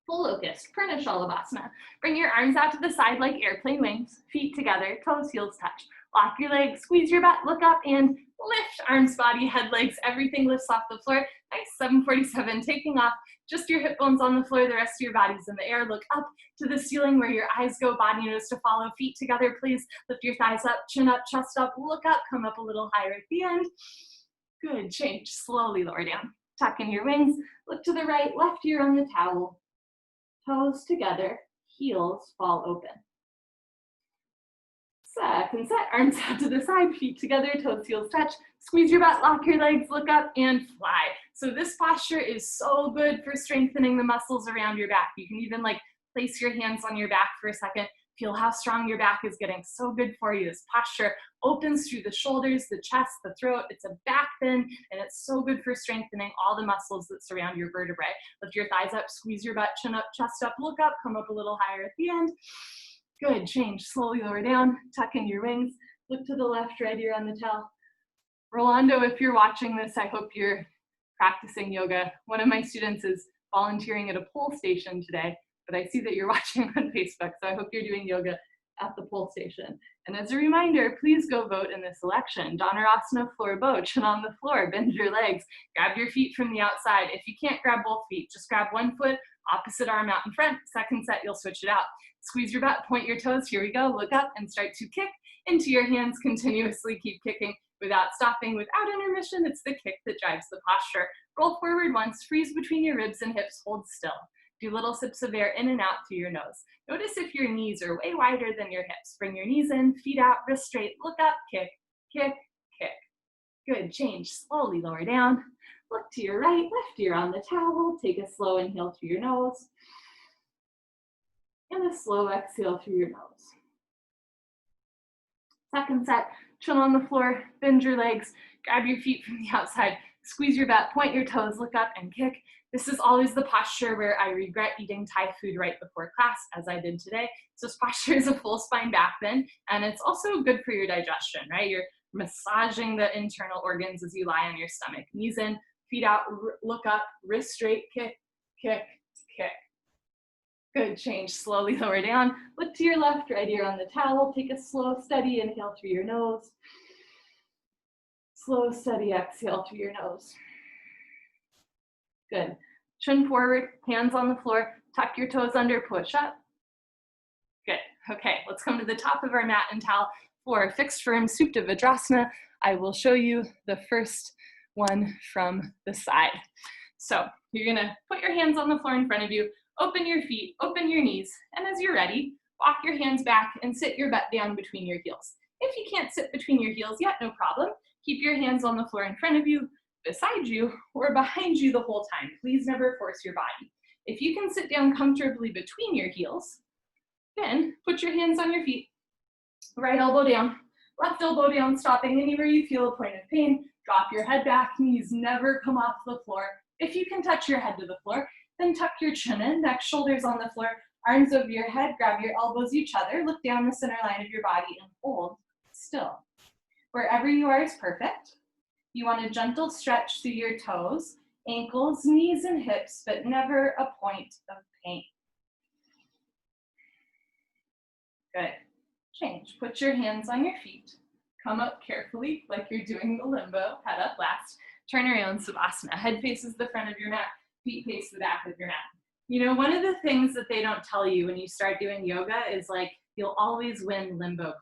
Full locust, Pranayama Shalabhasana. Bring your arms out to the side like airplane wings, feet together, toes, heels touch. Lock your legs, squeeze your butt, look up and lift, arms, body, head, legs, everything lifts off the floor. Nice, 747, taking off, just your hip bones on the floor, the rest of your body's in the air. Look up to the ceiling where your eyes go, body knows to follow, feet together, please. Lift your thighs up, chin up, chest up, look up, come up a little higher at the end. Good, change, slowly lower down. Tuck in your wings, look to the right, left ear on the towel. Toes together, heels fall open. Second set, arms out to the side, feet together, toes, heels touch. Squeeze your butt, lock your legs, look up and fly. So this posture is so good for strengthening the muscles around your back. You can even like place your hands on your back for a second. Feel how strong your back is getting. So good for you. This posture opens through the shoulders, the chest, the throat. It's a back bend, and it's so good for strengthening all the muscles that surround your vertebrae. Lift your thighs up, squeeze your butt, chin up, chest up, look up, come up a little higher at the end. Good, change, slowly lower down, tuck in your wings, look to the left, right ear on the towel. Rolando, if you're watching this, I hope you're practicing yoga. One of my students is volunteering at a pole station today, but I see that you're watching on Facebook, so I hope you're doing yoga at the pole station. And as a reminder, please go vote in this election. Dhanurasana, floor bow, chin on the floor, bend your legs, grab your feet from the outside. If you can't grab both feet, just grab one foot, opposite arm out in front. Second set, you'll switch it out. Squeeze your butt, point your toes, here we go, look up and start to kick into your hands, continuously keep kicking without stopping, without intermission. It's the kick that drives the posture. Roll forward once, freeze between your ribs and hips, hold still. Do little sips of air in and out through your nose. Notice if your knees are way wider than your hips. Bring your knees in, feet out, wrist straight, look up, kick, kick, kick. Good, change, slowly lower down. Look to your right, left ear on the towel. Take a slow inhale through your nose. And a slow exhale through your nose. Second set, chin on the floor, bend your legs, grab your feet from the outside, squeeze your butt, point your toes, look up and kick. This is always the posture where I regret eating Thai food right before class, as I did today. So this posture is a full spine back bend, and it's also good for your digestion, right? You're massaging the internal organs as you lie on your stomach. Knees in, feet out, look up, wrist straight, kick, kick, kick. Good, change, slowly lower down. Look to your left, right ear on the towel. Take a slow, steady inhale through your nose. Slow, steady exhale through your nose. Good. Chin forward, hands on the floor, tuck your toes under, push up. Good. Okay, let's come to the top of our mat and towel for fixed firm Supta Vajrasana. I will show you the first one from the side. So you're gonna put your hands on the floor in front of you, open your feet, open your knees, and as you're ready, walk your hands back and sit your butt down between your heels. If you can't sit between your heels yet, no problem. Keep your hands on the floor in front of you, beside you, or behind you the whole time. Please never force your body. If you can sit down comfortably between your heels, then put your hands on your feet, right elbow down, left elbow down, stopping anywhere you feel a point of pain. Drop your head back, knees never come off the floor. If you can touch your head to the floor, then tuck your chin in, neck, shoulders on the floor, arms over your head, grab your elbows each other, look down the center line of your body and hold still. Wherever you are is perfect. You want a gentle stretch through your toes, ankles, knees, and hips, but never a point of pain. Good. Change. Put your hands on your feet. Come up carefully like you're doing the limbo. Head up last. Turn around, Savasana. Head faces the front of your mat. Feet face the back of your mat. You know, one of the things that they don't tell you when you start doing yoga is like, you'll always win limbo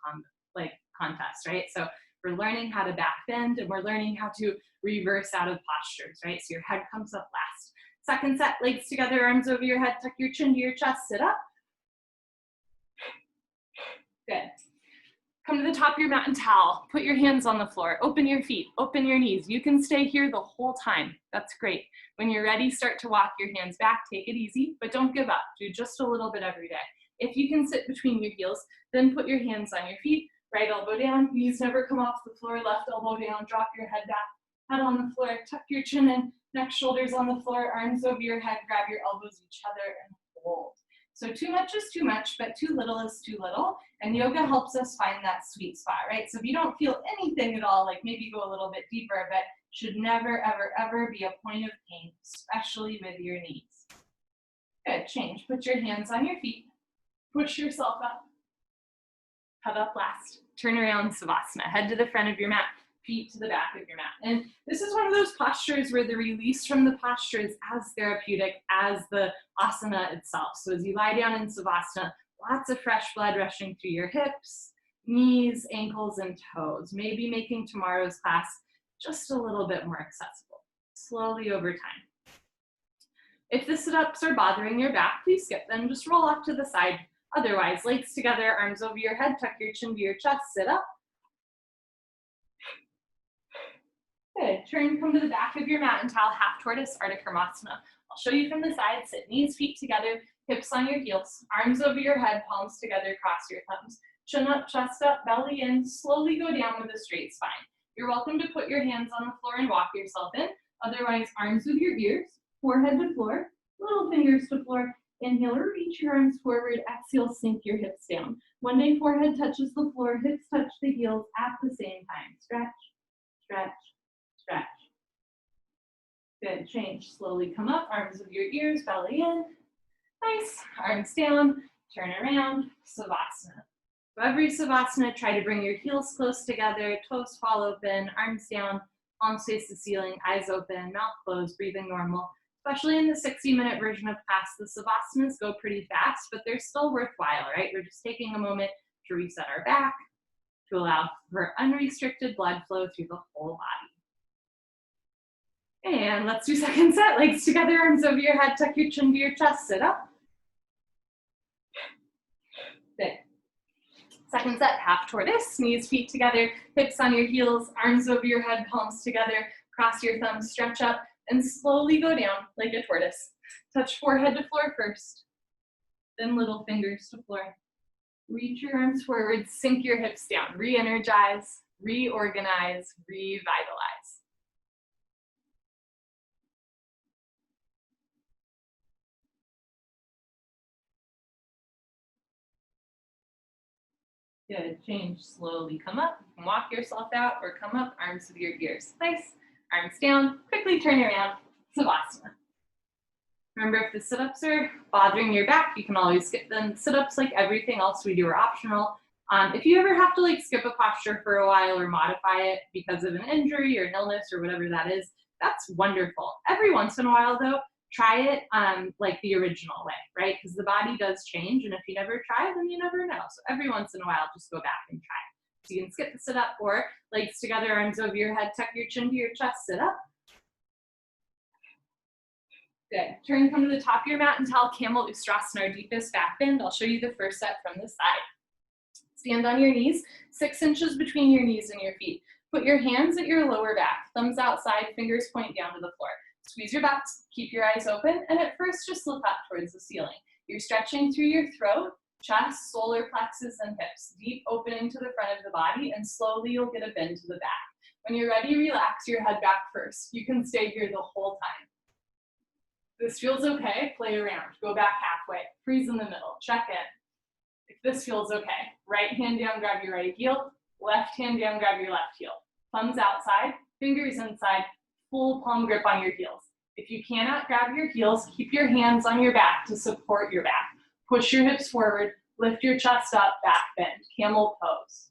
contests, right? So we're learning how to back bend and we're learning how to reverse out of postures, right? So your head comes up last. Second set, legs together, arms over your head, tuck your chin to your chest, sit up. Good. Come to the top of your mat and towel. Put your hands on the floor. Open your feet, open your knees. You can stay here the whole time. That's great. When you're ready, start to walk your hands back. Take it easy, but don't give up. Do just a little bit every day. If you can sit between your heels, then put your hands on your feet. Right elbow down, knees never come off the floor, left elbow down, drop your head back, head on the floor, tuck your chin in, neck, shoulders on the floor, arms over your head, grab your elbows each other and hold. So too much is too much, but too little is too little, and yoga helps us find that sweet spot, right? So if you don't feel anything at all, like maybe go a little bit deeper, but should never, ever, ever be a point of pain, especially with your knees. Good, change. Put your hands on your feet, push yourself up. Head up last. Turn around, Savasana. Head to the front of your mat, feet to the back of your mat. And this is one of those postures where the release from the posture is as therapeutic as the asana itself. So as you lie down in Savasana, lots of fresh blood rushing through your hips, knees, ankles, and toes, maybe making tomorrow's class just a little bit more accessible, slowly over time. If the sit-ups are bothering your back, please skip them. Just roll off to the side. Otherwise, legs together, arms over your head, tuck your chin to your chest, sit up. Good. Turn, come to the back of your mat and towel, half tortoise, Ardha Karmasana. I'll show you from the side. Sit knees, feet together, hips on your heels, arms over your head, palms together, cross your thumbs. Chin up, chest up, belly in. Slowly go down with a straight spine. You're welcome to put your hands on the floor and walk yourself in. Otherwise, arms with your ears, forehead to floor, little fingers to floor. Inhale, reach your arms forward. Exhale, sink your hips down. One day, forehead touches the floor, hips touch the heels at the same time. Stretch, stretch, stretch. Good, change. Slowly come up, arms with your ears, belly in. Nice, arms down, turn around, Savasana. So every Savasana, try to bring your heels close together, toes fall open, arms down, palms face the ceiling, eyes open, mouth closed, breathing normal. Especially in the 60-minute version of class, the Savasanas go pretty fast, but they're still worthwhile, right? We're just taking a moment to reset our back, to allow for unrestricted blood flow through the whole body. And let's do second set, legs together, arms over your head, tuck your chin to your chest, sit up. Good. Second set, half tortoise, knees, feet together, hips on your heels, arms over your head, palms together, cross your thumbs, stretch up, and slowly go down like a tortoise. Touch forehead to floor first, then little fingers to floor. Reach your arms forward, sink your hips down, re-energize, reorganize, revitalize. Good, change, slowly come up, walk yourself out, or come up, arms with your ears. Nice, arms down, quickly turn around, Savasana. Remember, if the sit-ups are bothering your back, you can always skip them. Sit-ups, like everything else we do, are optional. If you ever have to skip a posture for a while or modify it because of an injury or an illness or whatever that is, that's wonderful. Every once in a while, though, try it like the original way, right? Because the body does change, and if you never try, then you never know. So every once in a while, just go back and try. So you can skip the sit-up, or legs together, arms over your head, tuck your chin to your chest, sit up. Good. Turn, come to the top of your mat and tell Camel Ustrasana, our deepest back bend. I'll show you the first set from the side. Stand on your knees, 6 inches between your knees and your feet. Put your hands at your lower back, thumbs outside, fingers point down to the floor. Squeeze your butts, keep your eyes open, and at first just look up towards the ceiling. You're stretching through your throat, chest, solar plexus, and hips. Deep opening to the front of the body, and slowly you'll get a bend to the back. When you're ready, relax your head back first. You can stay here the whole time. If this feels okay, play around. Go back halfway. Freeze in the middle. Check in. If this feels okay, right hand down, grab your right heel. Left hand down, grab your left heel. Thumbs outside, fingers inside, full palm grip on your heels. If you cannot grab your heels, keep your hands on your back to support your back. Push your hips forward, lift your chest up, back bend, camel pose.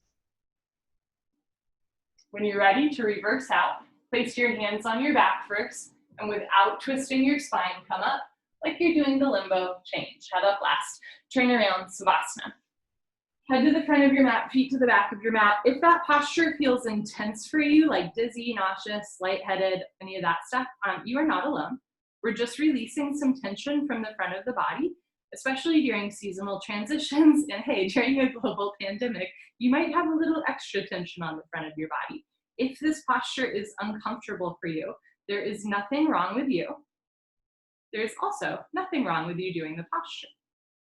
When you're ready to reverse out, place your hands on your back first, and without twisting your spine, come up like you're doing the limbo change. Head up last, turn around, Savasana. Head to the front of your mat, feet to the back of your mat. If that posture feels intense for you, like dizzy, nauseous, lightheaded, any of that stuff, you are not alone. We're just releasing some tension from the front of the body, especially during seasonal transitions. And hey, during a global pandemic, you might have a little extra tension on the front of your body. If this posture is uncomfortable for you, there is nothing wrong with you. There's also nothing wrong with you doing the posture.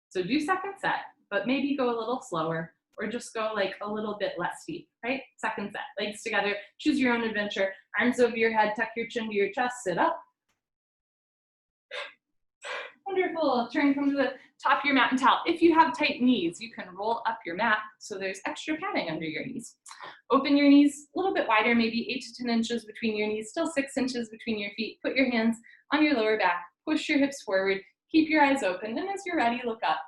So do second set, but maybe go a little slower, or just go like a little bit less deep, right? Second set, legs together, choose your own adventure, arms over your head, tuck your chin to your chest, sit up. Wonderful, turn from the top of your mat and towel. If you have tight knees, you can roll up your mat so there's extra padding under your knees. Open your knees a little bit wider, maybe 8 to 10 inches between your knees, still 6 inches between your feet. Put your hands on your lower back, push your hips forward, keep your eyes open, and as you're ready, look up.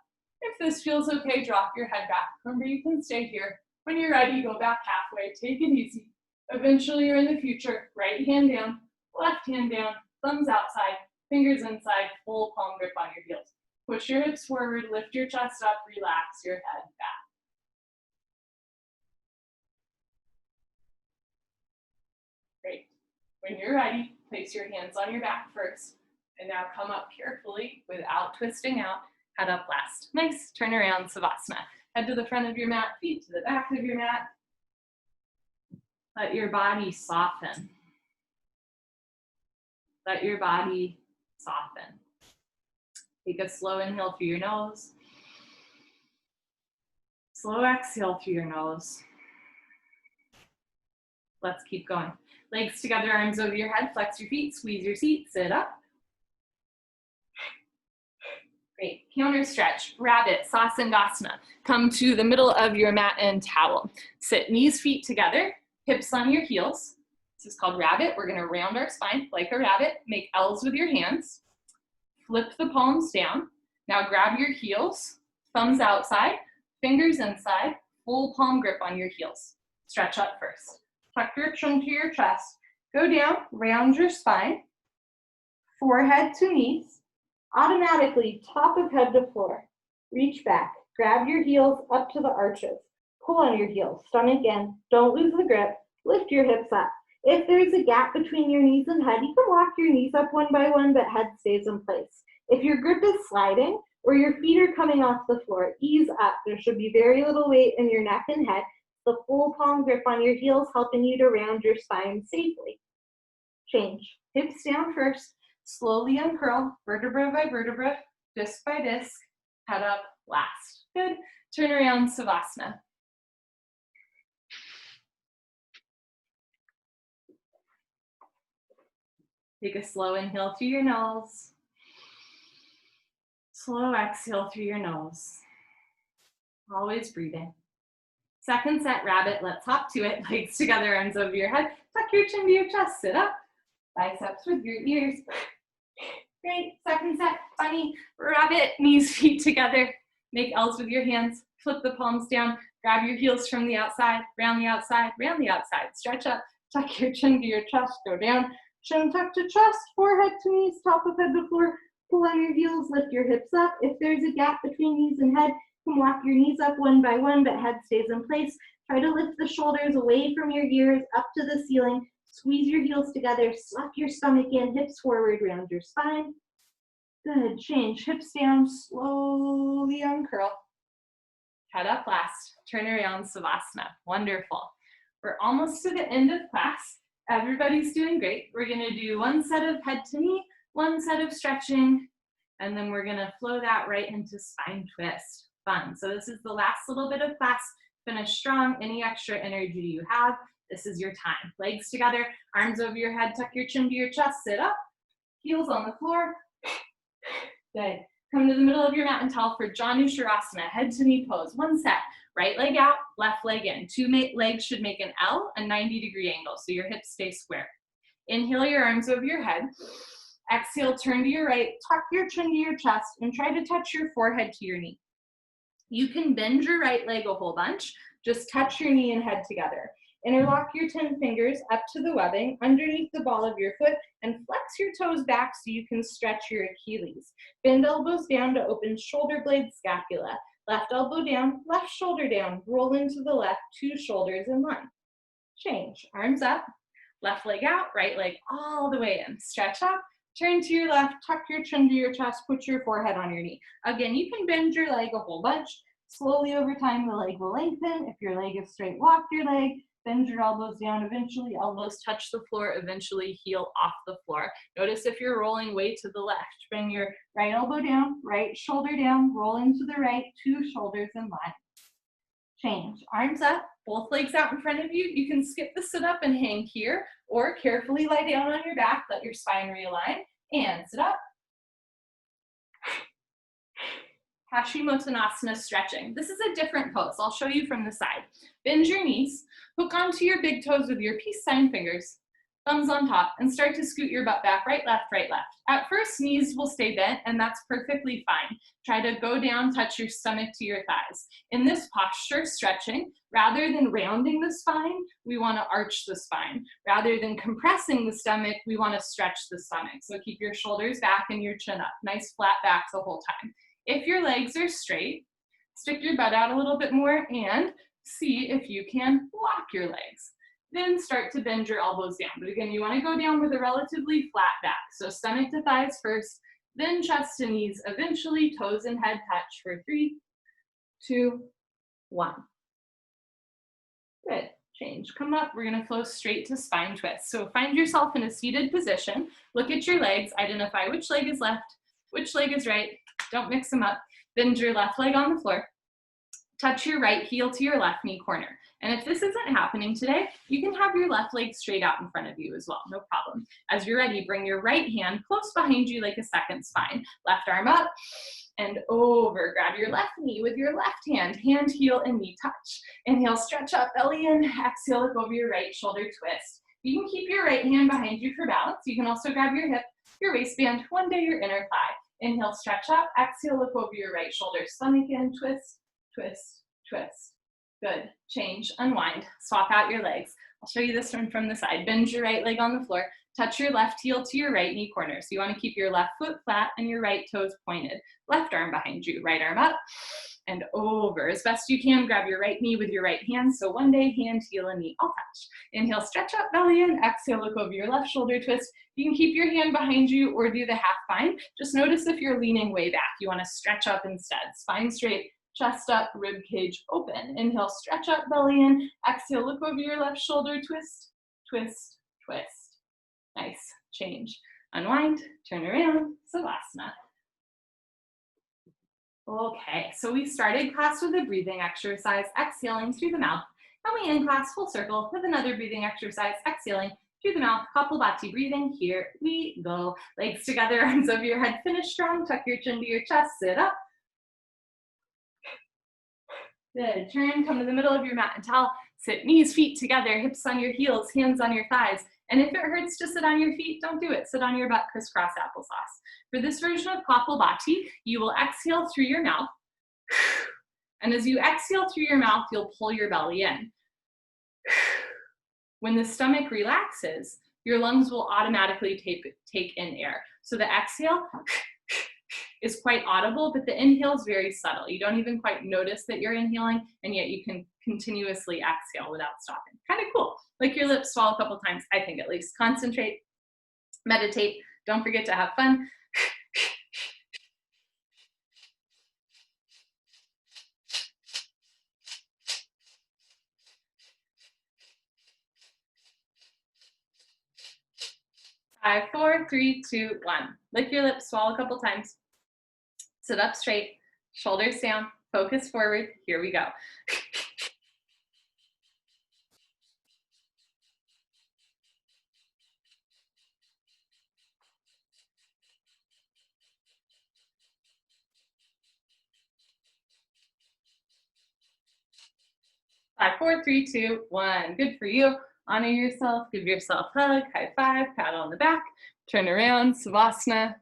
If this feels okay, drop your head back. Remember, you can stay here. When you're ready, go back halfway, take it easy. Eventually, or in the future, right hand down, left hand down, thumbs outside, fingers inside, full palm grip on your heels. Push your hips forward, lift your chest up, relax your head back. Great. When you're ready, place your hands on your back first, and now come up carefully without twisting out. Head up last. Nice. Turn around, Savasana. Head to the front of your mat, feet to the back of your mat. Let your body soften. Let your body soften. Take a slow inhale through your nose. Slow exhale through your nose. Let's keep going. Legs together, arms over your head, flex your feet, squeeze your seat, sit up. Great, counter stretch, rabbit, Sasana. Come to the middle of your mat and towel. Sit knees, feet together, hips on your heels. This is called rabbit. We're gonna round our spine like a rabbit. Make L's with your hands. Flip the palms down. Now grab your heels, thumbs outside, fingers inside, full palm grip on your heels. Stretch up first. Tuck your chin to your chest. Go down, round your spine, forehead to knees. Automatically, top of head to floor. Reach back, grab your heels up to the arches. Pull on your heels, stomach in, don't lose the grip, lift your hips up. If there's a gap between your knees and head, you can walk your knees up one by one, but head stays in place. If your grip is sliding or your feet are coming off the floor, ease up. There should be very little weight in your neck and head. The full palm grip on your heels helping you to round your spine safely. Change, hips down first. Slowly uncurl, vertebra by vertebra, disc by disc, head up last. Good. Turn around, Savasana. Take a slow inhale through your nose. Slow exhale through your nose. Always breathing. Second set, rabbit. Let's hop to it. Legs together, arms over your head. Tuck your chin to your chest. Sit up. Biceps with your ears. Great. Second set, bunny, rabbit, knees, feet together. Make L's with your hands. Flip the palms down. Grab your heels from the outside, round the outside, round the outside. Stretch up. Tuck your chin to your chest. Go down. Chin tuck to chest, forehead to knees, top of head to floor. Pull on your heels, lift your hips up. If there's a gap between knees and head, you can walk your knees up one by one, but head stays in place. Try to lift the shoulders away from your ears, up to the ceiling. Squeeze your heels together, suck your stomach in, hips forward, round your spine. Good, change, hips down, slowly uncurl. Head up last, turn around, Savasana. Wonderful. We're almost to the end of class. Everybody's doing great. We're gonna do one set of head to knee, one set of stretching, and then we're gonna flow that right into spine twist. Fun. So this is the last little bit of class. Finish strong. Any extra energy you have, this is your time. Legs together, arms over your head, tuck your chin to your chest, sit up, heels on the floor. Good. Come to the middle of your mat and towel for Janusharasana, head to knee pose. One set. Right leg out, left leg in. Two legs should make an L, a 90-degree angle, so your hips stay square. Inhale your arms over your head. Exhale, turn to your right, tuck your chin to your chest, and try to touch your forehead to your knee. You can bend your right leg a whole bunch. Just touch your knee and head together. Interlock your 10 fingers up to the webbing underneath the ball of your foot and flex your toes back so you can stretch your Achilles. Bend elbows down to open shoulder blade scapula. Left elbow down, left shoulder down. Roll into the left, two shoulders in line. Change, arms up, left leg out, right leg all the way in. Stretch up, turn to your left, tuck your chin to your chest, put your forehead on your knee. Again, you can bend your leg a whole bunch. Slowly over time, the leg will lengthen. If your leg is straight, walk your leg. Bend your elbows down, eventually elbows touch the floor, eventually heel off the floor. Notice if you're rolling way to the left, bring your right elbow down, right shoulder down, roll into the right, two shoulders in line. Change, arms up, both legs out in front of you. You can skip the sit up and hang here, or carefully lie down on your back, let your spine realign, and sit up. Paschimottanasana stretching. This is a different pose. I'll show you from the side. Bend your knees, hook onto your big toes with your peace sign fingers, thumbs on top, and start to scoot your butt back, right, left, right, left. At first, knees will stay bent, and that's perfectly fine. Try to go down, touch your stomach to your thighs. In this posture, stretching, rather than rounding the spine, we want to arch the spine. Rather than compressing the stomach, we want to stretch the stomach. So keep your shoulders back and your chin up. Nice flat back the whole time. If your legs are straight, stick your butt out a little bit more and see if you can lock your legs. Then start to bend your elbows down. But again, you want to go down with a relatively flat back. So stomach to thighs first, then chest to knees, eventually toes and head touch for 3, 2, 1. Good. Change. Come up. We're going to flow straight to spine twist. So find yourself in a seated position. Look at your legs. Identify which leg is left, which leg is right. Don't mix them up. Bend your left leg on the floor. Touch your right heel to your left knee corner. And if this isn't happening today, you can have your left leg straight out in front of you as well, no problem. As you're ready, bring your right hand close behind you like a second spine. Left arm up and over. Grab your left knee with your left hand, hand, heel, and knee touch. Inhale, stretch up, belly in. Exhale, look over your right shoulder, twist. You can keep your right hand behind you for balance. You can also grab your hip, your waistband, one day your inner thigh. Inhale, stretch up. Exhale, look over your right shoulder, stomach in, twist, twist, twist. Good. Change, unwind, swap out your legs. I'll show you this one from the side. Bend your right leg on the floor. Touch your left heel to your right knee corner. So you want to keep your left foot flat and your right toes pointed. Left arm behind you, right arm up and over. As best you can, grab your right knee with your right hand. So one day, hand, heel, and knee all touch. Inhale, stretch up, belly in. Exhale, look over your left shoulder, twist. You can keep your hand behind you or do the half bind. Just notice if you're leaning way back. You want to stretch up instead. Spine straight, chest up, rib cage open. Inhale, stretch up, belly in. Exhale, look over your left shoulder, twist, twist, twist. Nice. Change. Unwind, turn around, Savasana. Okay, so we started class with a breathing exercise, exhaling through the mouth, and we end class full circle with another breathing exercise, exhaling through the mouth, Kapalabhati breathing. Here we go. Legs together, arms over your head, finish strong, tuck your chin to your chest, sit up. Good, turn, come to the middle of your mat and towel, sit knees, feet together, hips on your heels, hands on your thighs. And if it hurts to sit on your feet, don't do it. Sit on your butt, crisscross applesauce. For this version of Kapalabhati, you will exhale through your mouth. And as you exhale through your mouth, you'll pull your belly in. When the stomach relaxes, your lungs will automatically take in air. So the exhale is quite audible, but the inhale is very subtle. You don't even quite notice that you're inhaling, and yet you can continuously exhale without stopping. Kind of cool. Lick your lips, swallow a couple times, I think at least. Concentrate, meditate, don't forget to have fun. Five, four, three, two, one. Lick your lips, swallow a couple times. Sit up straight, shoulders down, focus forward. Here we go. 5, 4, 3, 2, 1. Good for you. Honor yourself, give yourself a hug, high five, pat on the back, turn around, Savasana.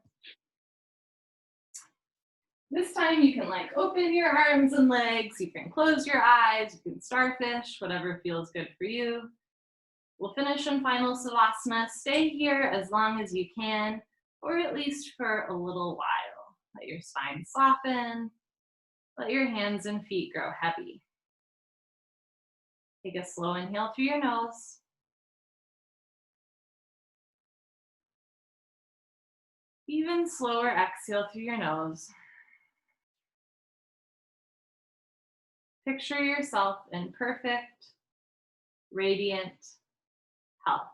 This time you can open your arms and legs, you can close your eyes, you can starfish, whatever feels good for you. We'll finish in final Savasana. Stay here as long as you can, or at least for a little while. Let your spine soften, let your hands and feet grow heavy. Take a slow inhale through your nose. Even slower exhale through your nose. Picture yourself in perfect, radiant health.